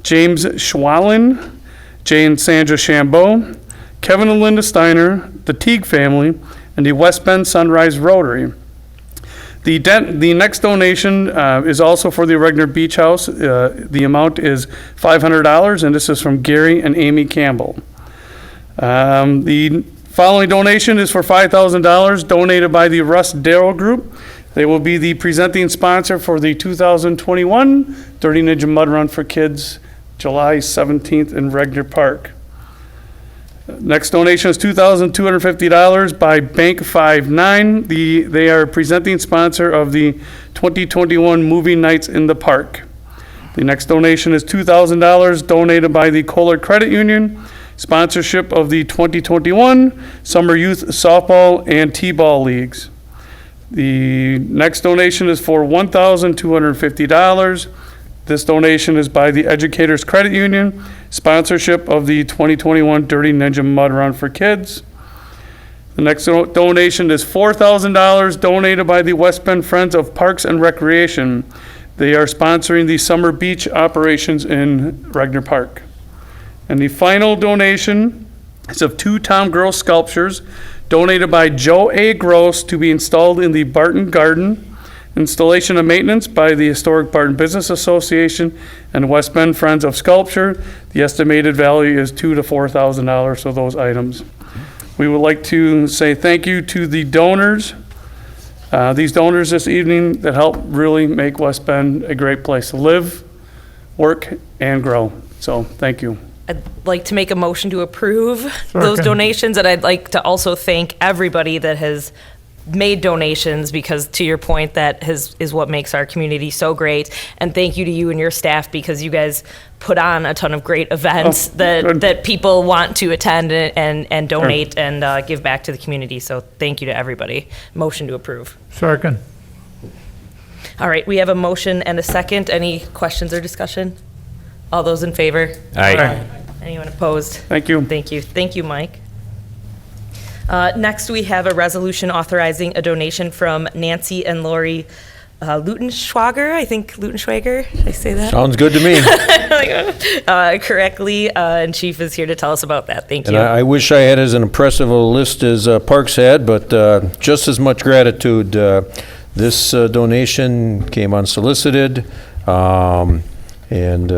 James Schwallen, Jay and Sandra Chambeau, Kevin and Linda Steiner, the Teague family, and the West Bend Sunrise Rotary. The next donation is also for the Regner Beach House. The amount is $500, and this is from Gary and Amy Campbell. The following donation is for $5,000 donated by the Russ Darrow Group. They will be the presenting sponsor for the 2021 Dirty Ninja Mud Run for Kids, July 17th in Regner Park. Next donation is $2,250 by Bank 59. They are presenting sponsor of the 2021 Movie Nights in the Park. The next donation is $2,000 donated by the Kohler Credit Union, sponsorship of the 2021 Summer Youth Softball and T-Ball Leagues. The next donation is for $1,250. This donation is by the Educators Credit Union, sponsorship of the 2021 Dirty Ninja Mud Run for Kids. The next donation is $4,000 donated by the West Bend Friends of Parks and Recreation. They are sponsoring the summer beach operations in Regner Park. And the final donation is of 2 Tom Girl sculptures donated by Joe A. Gross to be installed in the Barton Garden. Installation and maintenance by the Historic Barton Business Association and West Bend Friends of Sculpture. The estimated value is $2,000 to $4,000 for those items. We would like to say thank you to the donors, these donors this evening that help really make West Bend a great place to live, work, and grow. So thank you. I'd like to make a motion to approve those donations, and I'd like to also thank everybody that has made donations, because to your point, that is what makes our community so great. And thank you to you and your staff, because you guys put on a ton of great events that people want to attend and donate and give back to the community. So thank you to everybody. Motion to approve. Second. All right, we have a motion and a second. Any questions or discussion? All those in favor? Aye. Anyone opposed? Thank you. Thank you. Thank you, Mike. Next, we have a resolution authorizing a donation from Nancy and Laurie lutenschwager. I think lutenschwager. Did I say that Sounds good to me. correctly? And Chief is here to tell us about that. Thank you. And I wish I had as an impressive a list as Parks had, but just as much gratitude. This donation came unsolicited. And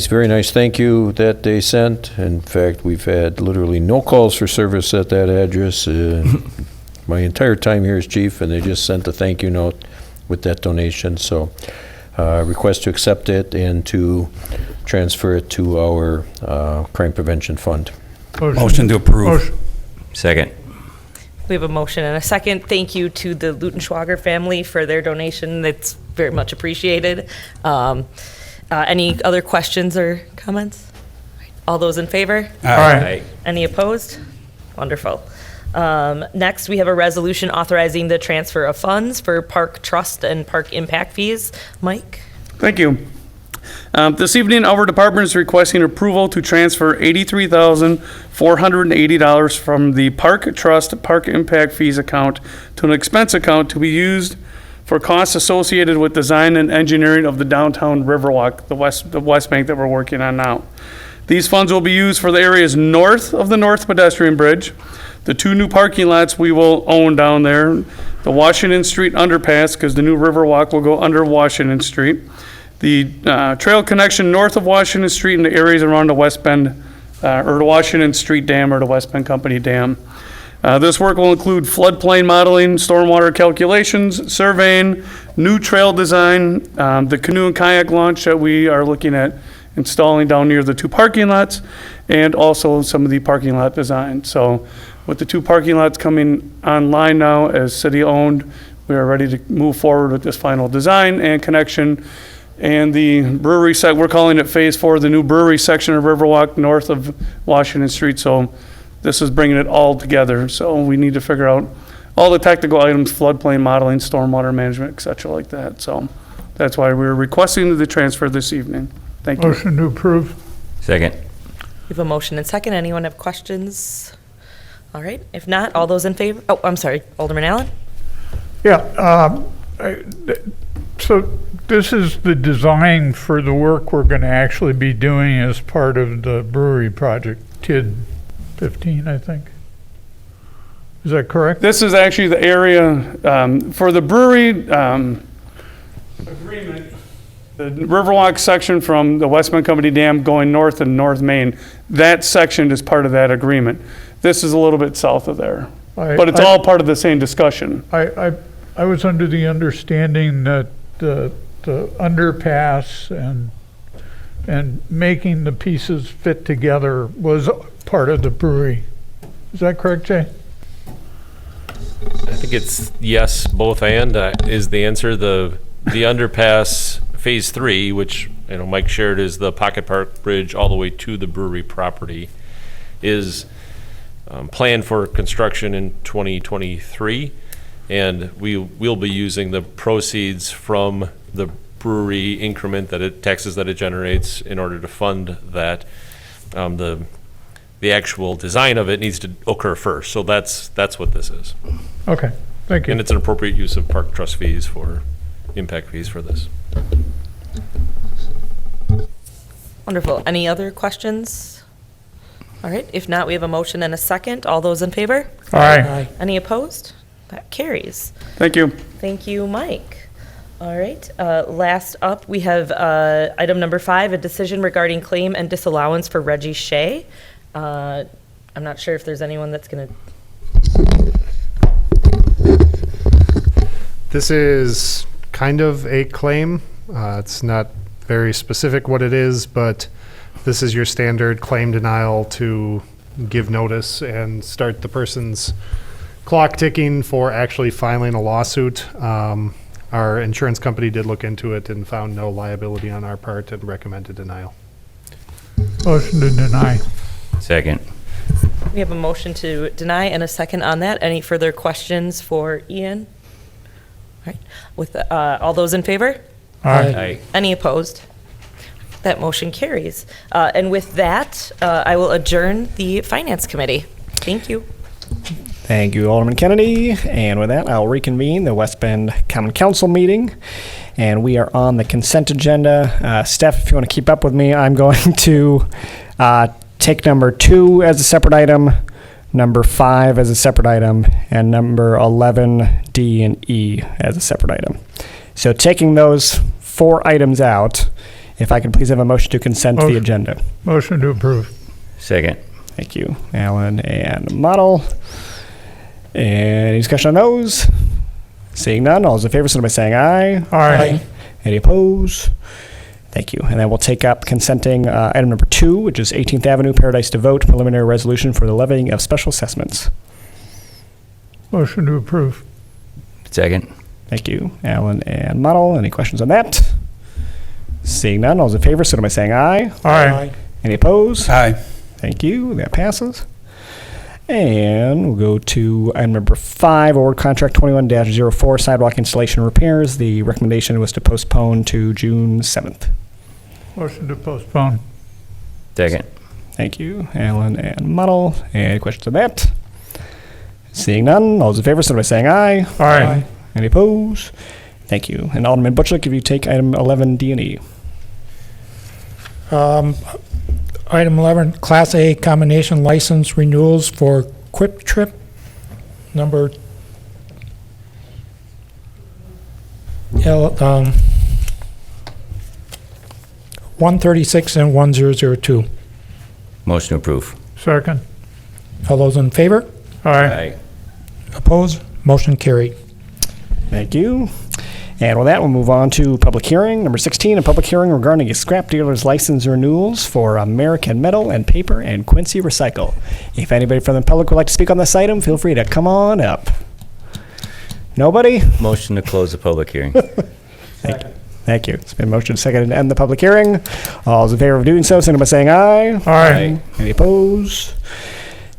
very nice thank you that they sent. In fact, we've had literally no calls for service at that address my entire time here as chief, and they just sent a thank you note with that donation. So request to accept it and to transfer it to our crime prevention fund. Motion to approve. Second. We have a motion and a second. Thank you to the Lutenschwager family for their donation. That's very much appreciated. Any other questions or comments? All those in favor? Aye. Any opposed? Wonderful. Next, we have a resolution authorizing the transfer of funds for park trust and park impact fees. Mike? Thank you. This evening, our department is requesting approval to transfer $83,480 from the Park Trust Park Impact Fees account to an expense account to be used for costs associated with design and engineering of the downtown Riverwalk, the west bank that we're working on now. These funds will be used for the areas north of the North Pedestrian Bridge, the 2 new parking lots we will own down there, the Washington Street underpass, because the new Riverwalk will go under Washington Street, the trail connection north of Washington Street and the areas around the West Bend, or the Washington Street Dam or the West Bend Company Dam. This work will include floodplain modeling, stormwater calculations, surveying, new trail design, the canoe and kayak launch that we are looking at installing down near the 2 parking lots, and also some of the parking lot design. So with the 2 parking lots coming online now as city-owned, we are ready to move forward with this final design and connection. And the brewery site, we're calling it Phase 4, the new brewery section of Riverwalk north of Washington Street. So this is bringing it all together. So we need to figure out all the technical items, floodplain modeling, stormwater management, et cetera, like that. So that's why we're requesting the transfer this evening. Thank you. Motion to approve. Second. We have a motion and second. Anyone have questions? All right. If not, all those in favor? Oh, I'm sorry. Alderman Allen? Yeah, so this is the design for the work we're going to actually be doing as part of the brewery project, TID 15, I think. Is that correct? This is actually the area for the brewery agreement. The Riverwalk section from the West Bend Company Dam going north and North Main, that section is part of that agreement. This is a little bit south of there, but it's all part of the same discussion. I was under the understanding that the underpass and making the pieces fit together was part of the brewery. Is that correct, Jay? I think it's yes, both and is the answer. The underpass Phase 3, which Mike shared is the Pocket Park Bridge all the way to the brewery property, is planned for construction in 2023, and we'll be using the proceeds from the brewery increment taxes that it generates in order to fund that. The actual design of it needs to occur first, so that's what this is. Okay, thank you. And it's an appropriate use of park trust fees for impact fees for this. Wonderful. Any other questions? All right. If not, we have a motion and a second. All those in favor? Aye. Any opposed? That carries. Thank you. Thank you, Mike. All right. Last up, we have item number 5, a decision regarding claim and disallowance for Reggie Shea. I'm not sure if there's anyone that's going to... This is kind of a claim. It's not very specific what it is, but this is your standard claim denial to give notice and start the person's clock ticking for actually filing a lawsuit. Our insurance company did look into it and found no liability on our part and recommended denial. Motion to deny. Second. We have a motion to deny and a second on that. Any further questions for Ian? All right. With all those in favor? Aye. Any opposed? That motion carries. And with that, I will adjourn the Finance Committee. Thank you. Thank you, Alderman Kennedy. And with that, I'll reconvene the West Bend Common Council meeting. And we are on the consent agenda. Steph, if you want to keep up with me, I'm going to take number 2 as a separate item, number 5 as a separate item, and number 11, D, and E as a separate item. So taking those 4 items out, if I can please have a motion to consent to the agenda. Motion to approve. Second. Thank you, Alan and Model. Any discussion on those? Seeing none, all those in favor, signify by saying aye. Aye. Any opposed? Thank you. And then we'll take up consenting item number 2, which is 18th Avenue, Paradise to Vote, preliminary resolution for the levying of special assessments. Motion to approve. Second. Thank you, Alan and Model. Any questions on that? Seeing none, all those in favor, signify by saying aye. Aye. Any opposed? Aye. Thank you. That passes. And we'll go to item number 5, award contract 21-04, sidewalk installation repairs. The recommendation was to postpone to June 7th. Motion to postpone. Second. Thank you, Alan and Muddle. Any questions on that? Seeing none, all those in favor, signify by saying aye. Aye. Any opposed? Thank you. And Alderman Butchlick, if you take item 11D and E. Item 11, Class A combination license renewals for Quick Trip, number 136 and 1002. Motion to approve. Second. All those in favor? Aye. Opposed? Motion carried. Thank you. And with that, we'll move on to public hearing. Number 16, a public hearing regarding a scrap dealer's license renewals for American Metal and Paper and Quincy Recycle. If anybody from the public would like to speak on this item, feel free to come on up. Nobody? Motion to close the public hearing. Thank you. It's been motion seconded to end the public hearing. All those in favor of doing so, signify by saying aye. Aye. Any opposed?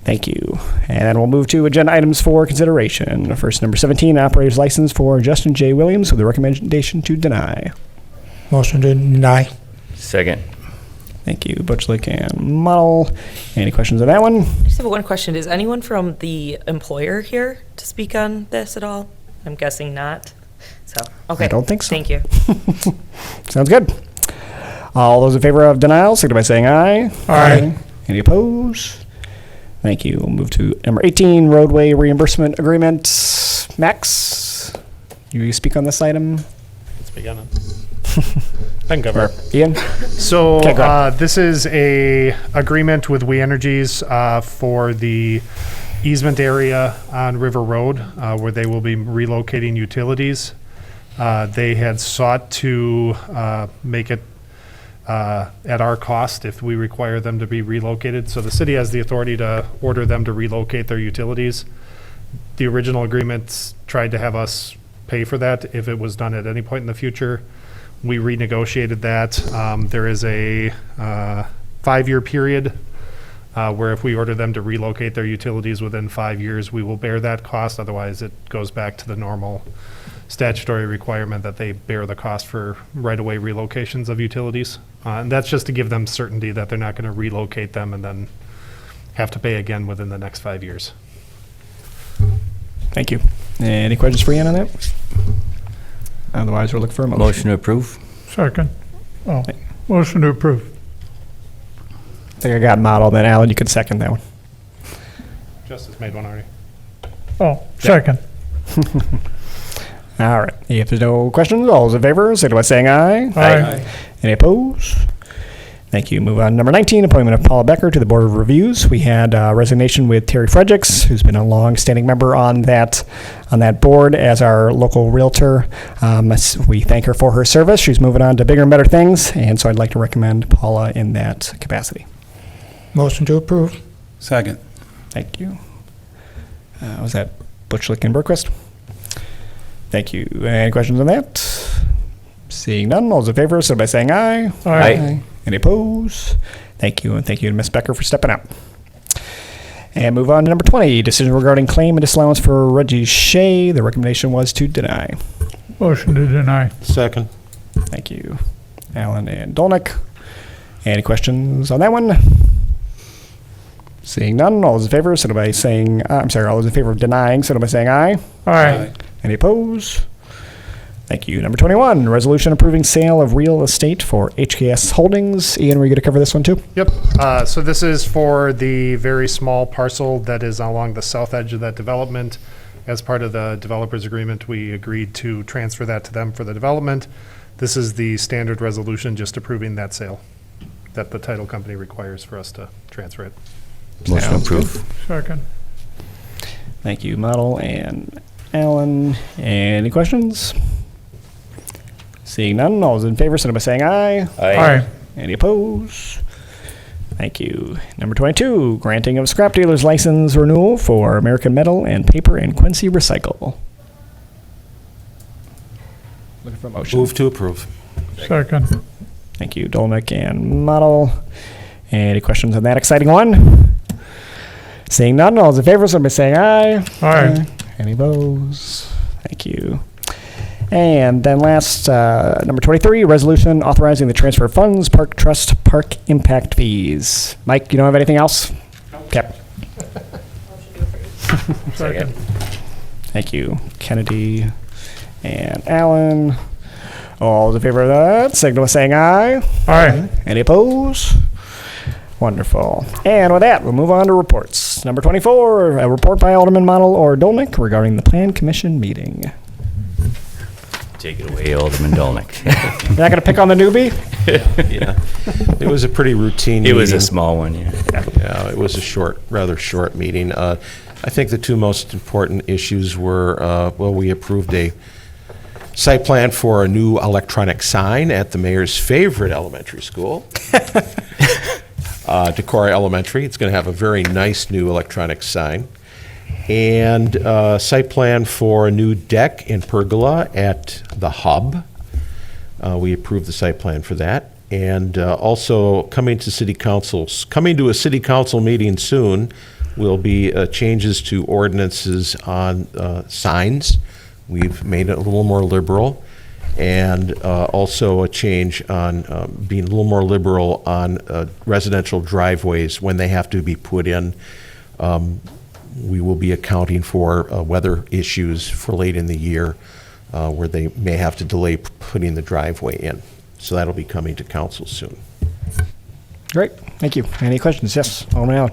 Thank you. And then we'll move to agenda items for consideration. First, number 17, operator's license for Justin J. Williams with a recommendation to deny. Motion to deny. Second. Thank you, Butchlick and Muddle. Any questions on that one? I just have one question. Is anyone from the employer here to speak on this at all? I'm guessing not. So, okay. I don't think so. Thank you. Sounds good. All those in favor of denial, signify by saying aye. Aye. Any opposed? Thank you. We'll move to number 18, roadway reimbursement agreement. Max, you speak on this item? Let's begin it. I can cover. Ian? So Okay, go ahead. this is a agreement with We Energies for the easement area on River Road where they will be relocating utilities. They had sought to make it at our cost if we require them to be relocated. So the city has the authority to order them to relocate their utilities. The original agreements tried to have us pay for that if it was done at any point in the future. We renegotiated that. There is a 5-year period where if we order them to relocate their utilities within 5 years, we will bear that cost. Otherwise, it goes back to the normal statutory requirement that they bear the cost for right-of-way relocations of utilities. And that's just to give them certainty that they're not going to relocate them and then have to pay again within the next 5 years. Thank you. Any questions for Ian on that? Otherwise, we'll look for a motion. Motion to approve. Second. Oh, motion to approve. I think I got Model, then Alan, you could second that one. Justice made one already. Oh, second. All right. If there's no questions, all those in favor, signify by saying aye. Aye. Any opposed? Thank you. Move on. Number 19, appointment of Paula Becker to the Board of Reviews. We had resignation with Terry Fredericks, who's been a long-standing member on that board as our local realtor. We thank her for her service. She's moving on to bigger and better things, and so I'd like to recommend Paula in that capacity. Motion to approve. Second. Thank you. Was that Butchlick and Berquist? Thank you. Any questions on that? Seeing none, all those in favor, so by saying aye. Aye. Any opposed? Thank you, and thank you to Ms. Becker for stepping up. And move on to number 20, decision regarding claim and disallowance for Reggie Shea. The recommendation was to deny. Motion to deny. Second. Thank you, Alan and Dolnick. Any questions on that one? Seeing none, all those in favor, so by saying, all those in favor of denying, so by saying aye. Aye. Any opposed? Thank you. Number 21, resolution approving sale of real estate for HKS Holdings. Ian, were you going to cover this one too? Yep. So this is for the very small parcel that is along the south edge of that development. As part of the developer's agreement, we agreed to transfer that to them for the development. This is the standard resolution just approving that sale that the title company requires for us to transfer it. Motion to approve. Second. Thank you, Model and Alan. Any questions? Seeing none, all those in favor, signify by saying aye. Aye. Any opposed? Thank you. Number 22, granting of scrap dealer's license renewal for American Metal and Paper and Quincy Recycle. Looking for a motion. Move to approve. Second. Thank you, Dolnick and Model. Any questions on that exciting one? Seeing none, all those in favor, signify by saying aye. Aye. Any opposed? Thank you. And then last, number 23, resolution authorizing the transfer of funds, park trust, park impact fees. Mike, you don't have anything else? Okay. Second. Thank you, Kennedy and Allen. All those in favor of that, signal by saying aye. Aye. Any opposed? Wonderful. And with that, we'll move on to reports. Number 24, a report by Alderman Monell or Dolnick regarding the Plan Commission meeting. Take it away, Alderman Dolnick. You're not going to pick on the newbie? Yeah. It was a pretty routine It meeting. was a small one, yeah. Yeah, it was a rather short meeting. I think the two most important issues were, we approved a site plan for a new electronic sign at the mayor's favorite elementary school, Decorah Elementary. It's going to have a very nice new electronic sign. And site plan for a new deck and pergola at the hub. We approved the site plan for that. And also coming to a city council meeting soon will be changes to ordinances on signs. We've made it a little more liberal, and also a change on being a little more liberal on residential driveways when they have to be put in. We will be accounting for weather issues for late in the year where they may have to delay putting the driveway in. So that'll be coming to council soon. Great, thank you. Any questions? Yes, Alderman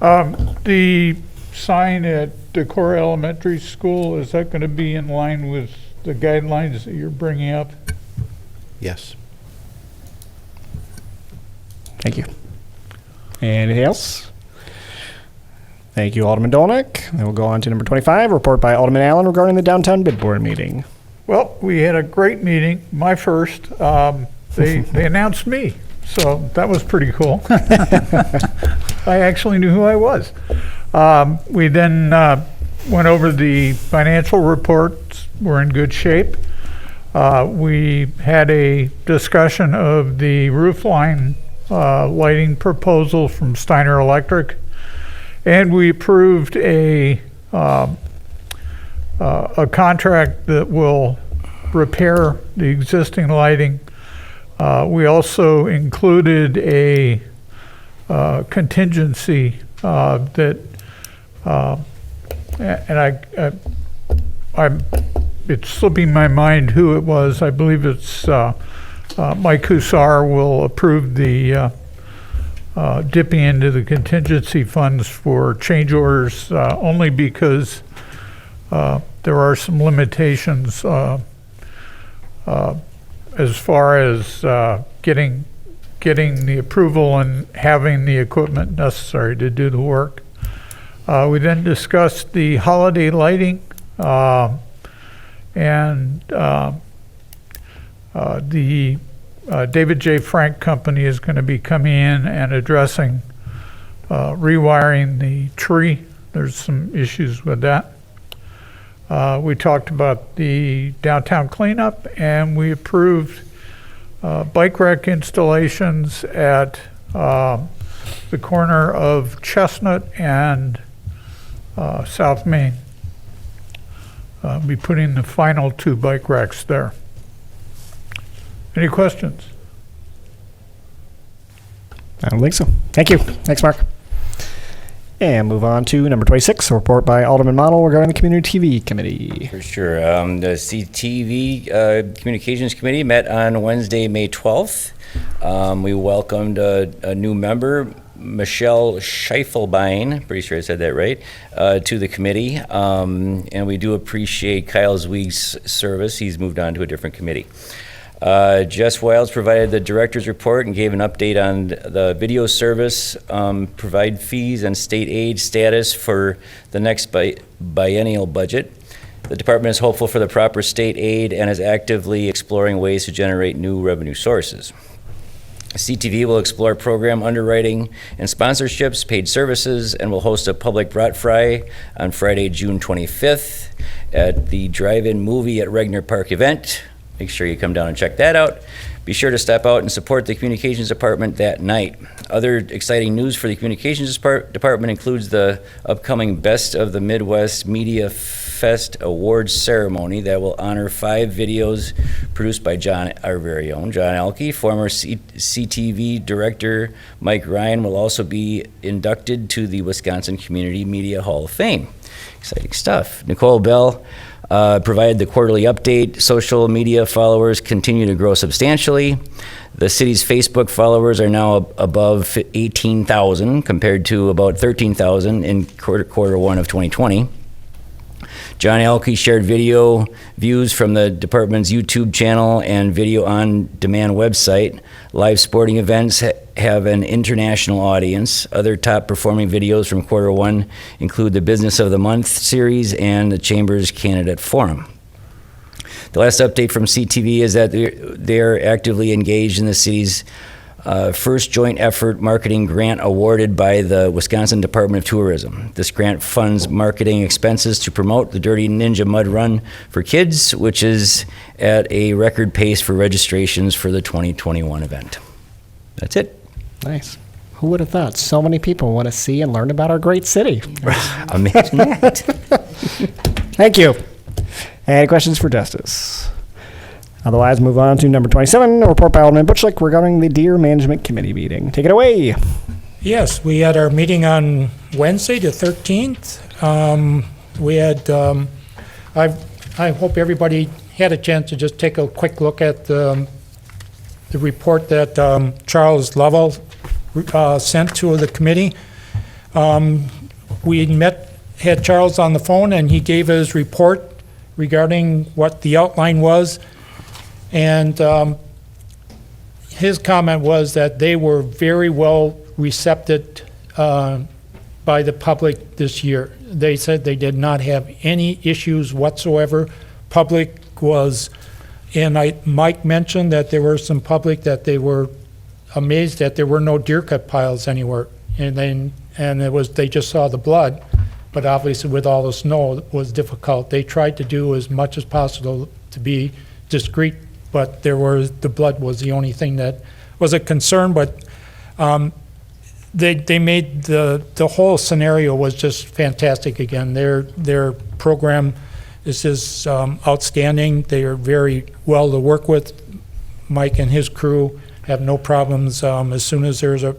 Allen. The sign at Decorah Elementary School, is that going to be in line with the guidelines that you're bringing up? Yes. Thank you. Anything else? Thank you, Alderman Dolnick. Then we'll go on to number 25, report by Alderman Allen regarding the downtown bid board meeting. Well, we had a great meeting, my first. They announced me, so that was pretty cool. I actually knew who I was. We then went over the financial reports. We're in good shape. We had a discussion of the roof line lighting proposal from Steiner Electric, and we approved a contract that will repair the existing lighting. We also included a contingency that, and it's slipping my mind who it was. I believe it's Mike Hussar will approve the dipping into the contingency funds for change orders only because there are some limitations as far as getting the approval and having the equipment necessary to do the work. We then discussed the holiday lighting and the David J. Frank Company is going to be coming in and addressing rewiring the tree. There's some issues with that. We talked about the downtown cleanup, and we approved bike rack installations at the corner of Chestnut and South Main. Be putting the final 2 bike racks there. Any questions? I don't think so. Thank you. Thanks, Mark. And move on to number 26, a report by Alderman Monell regarding the Community TV Committee. For sure. The CTV Communications Committee met on Wednesday, May 12th. We welcomed a new member, Michelle Scheifelbein, pretty sure I said that right, to the committee. And we do appreciate Kyle Zweig's service. He's moved on to a different committee. Jess Wiles provided the director's report and gave an update on the video service, provide fees and state aid status for the next biennial budget. The department is hopeful for the proper state aid and is actively exploring ways to generate new revenue sources. CTV will explore program underwriting and sponsorships, paid services, and will host a public brat fry on Friday, June 25th at the Drive-In Movie at Regner Park event. Make sure you come down and check that out. Be sure to step out and support the communications department that night. Other exciting news for the communications department includes the upcoming Best of the Midwest Media Fest Awards ceremony that will honor 5 videos produced by John, our very own John Elke. Former CTV director Mike Ryan will also be inducted to the Wisconsin Community Media Hall of Fame. Exciting stuff. Nicole Bell provided the quarterly update. Social media followers continue to grow substantially. The city's Facebook followers are now above 18,000 compared to about 13,000 in quarter one of 2020. John Elke shared video views from the department's YouTube channel and video on demand website. Live sporting events have an international audience. Other top performing videos from quarter one include the Business of the Month series and the Chamber's Candidate Forum. The last update from CTV is that they're actively engaged in the city's first joint effort marketing grant awarded by the Wisconsin Department of Tourism. This grant funds marketing expenses to promote the Dirty Ninja Mud Run for kids, which is at a record pace for registrations for the 2021 event. That's it. Nice. Who would have thought so many people want to see and learn about our great city? Imagine that. Thank you. Any questions for Justice? Otherwise, move on to number 27, a report by Alderman Butchlick regarding the Deer Management Committee meeting. Take it away. Yes, we had our meeting on Wednesday, the 13th. We had, I hope everybody had a chance to just take a quick look at the report that Charles Lovell sent to the committee. We had Charles on the phone, and he gave his report regarding what the outline was. And his comment was that they were very well received by the public this year. They said they did not have any issues whatsoever. Public was, and Mike mentioned that there were some public that they were amazed that there were no deer cut piles anywhere. And they just saw the blood. But obviously with all the snow, it was difficult. They tried to do as much as possible to be discreet, but the blood was the only thing that was a concern. But they made the whole scenario was just fantastic again. Their program is just outstanding. They are very well to work with. Mike and his crew have no problems. As soon as there's a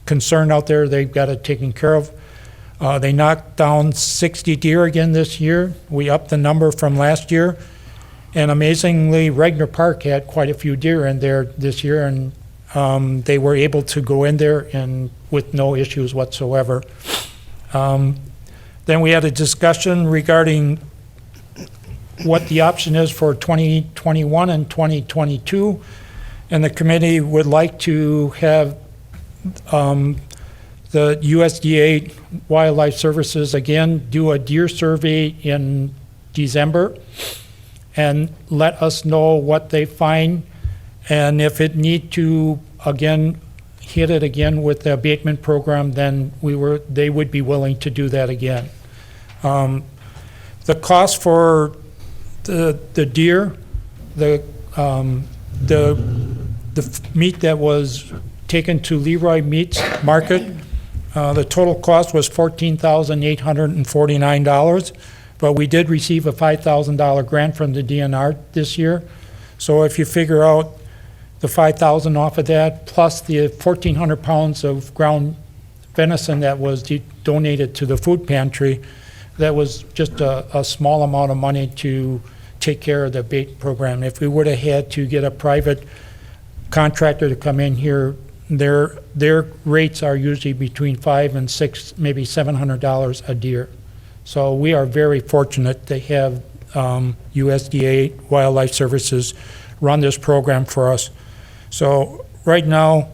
concern out there, they've got it taken care of. They knocked down 60 deer again this year. We upped the number from last year. And amazingly, Regner Park had quite a few deer in there this year, and they were able to go in there and with no issues whatsoever. Then we had a discussion regarding what the option is for 2021 and 2022. And the committee would like to have the USDA Wildlife Services again do a deer survey in December and let us know what they find, and if it need to again hit it again with the abatement program, then they would be willing to do that again. The cost for the deer, the meat that was taken to Leroy Meats Market, the total cost was $14,849, but we did receive a $5,000 grant from the DNR this year. So if you figure out the $5,000 off of that, plus the 1,400 pounds of ground venison that was donated to the food pantry, that was just a small amount of money to take care of the bait program. If we would have had to get a private contractor to come in here, their rates are usually between $500 and $600, maybe $700 a deer. So we are very fortunate to have USDA Wildlife Services run this program for us. So right now,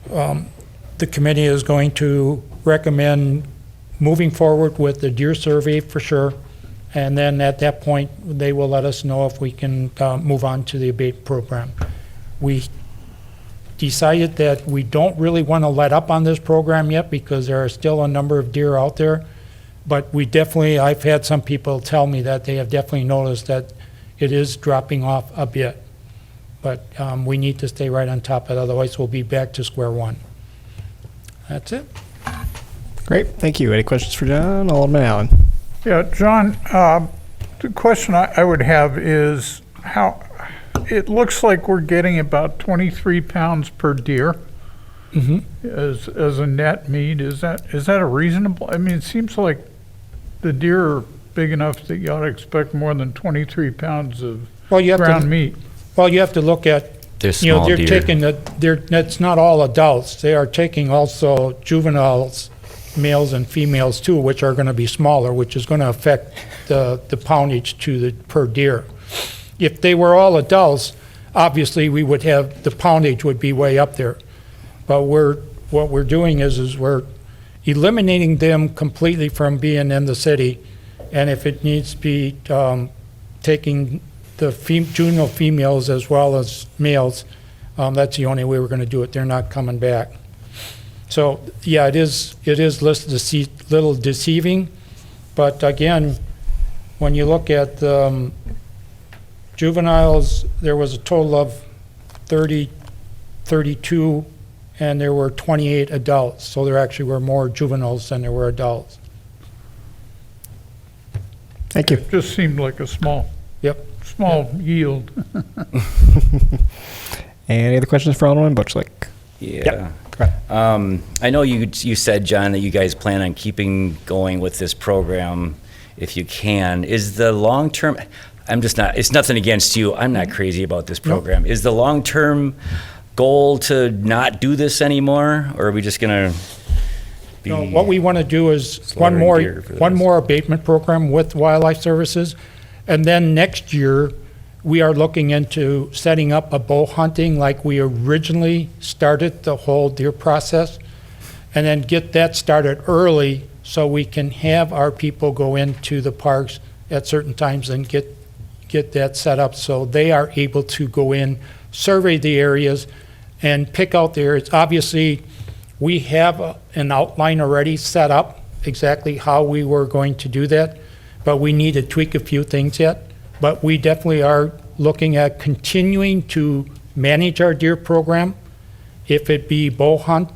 the committee is going to recommend moving forward with the deer survey for sure. And then at that point, they will let us know if we can move on to the abate program. We decided that we don't really want to let up on this program yet because there are still a number of deer out there. But we definitely, I've had some people tell me that they have definitely noticed that it is dropping off a bit. But we need to stay right on top of it, otherwise we'll be back to square one. That's it. Great, thank you. Any questions for John? Alderman Allen. Yeah, John, The question I would have is how, it looks like we're getting about 23 pounds per deer as a net meat. Is that a reasonable, I mean, it seems like the deer are big enough that you ought to expect more than 23 pounds of ground meat. Well, you have to look at, They're you know, small they're deer. taking that's not all adults. They are taking also juveniles, males and females too, which are gonna be smaller, which is gonna affect the poundage to the per deer. If they were all adults, obviously we would have, the poundage would be way up there. But what we're doing is we're eliminating them completely from being in the city. And if it needs to be, taking the juvenile females as well as males, that's the only way we're gonna do it. They're not coming back. So, yeah, it is listed as little deceiving, but again, when you look at juveniles, there was a total of 32, and there were 28 adults, so there actually were more juveniles than there were adults. Thank you. It just seemed like a small yield. Any other questions for Alderman Butchlick? Yeah. Yep. Go ahead. I know you said, John, that you guys plan on keeping going with this program if you can. Is the long-term, it's nothing against you, I'm not crazy about this program. Is the long-term goal to not do this anymore, or are we just gonna be? No, what we want to do is one more abatement program with Wildlife Services, and then next year, we are looking into setting up a bow hunting like we originally started the whole deer process, and then get that started early so we can have our people go into the parks at certain times and get that set up so they are able to go in, survey the areas, and pick out the areas. Obviously, we have an outline already set up, exactly how we were going to do that, but we need to tweak a few things yet. But we definitely are looking at continuing to manage our deer program, if it be bow hunt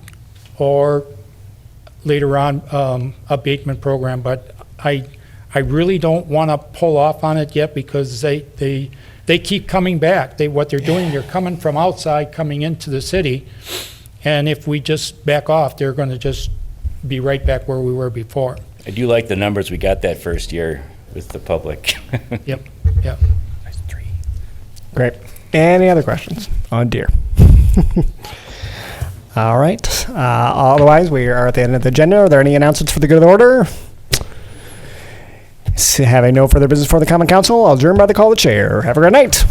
or later on abatement program. But I really don't want to pull off on it yet because they keep coming back. What they're doing, they're coming from outside, coming into the city, and if we just back off, they're going to just be right back where we were before. I do like the numbers we got that first year with the public. Yep. Great. Any other questions on deer? All right. Otherwise, we are at the end of the agenda. Are there any announcements for the good of the order? Having no further business for the Common Council, I'll adjourn by the call of the chair. Have a great night.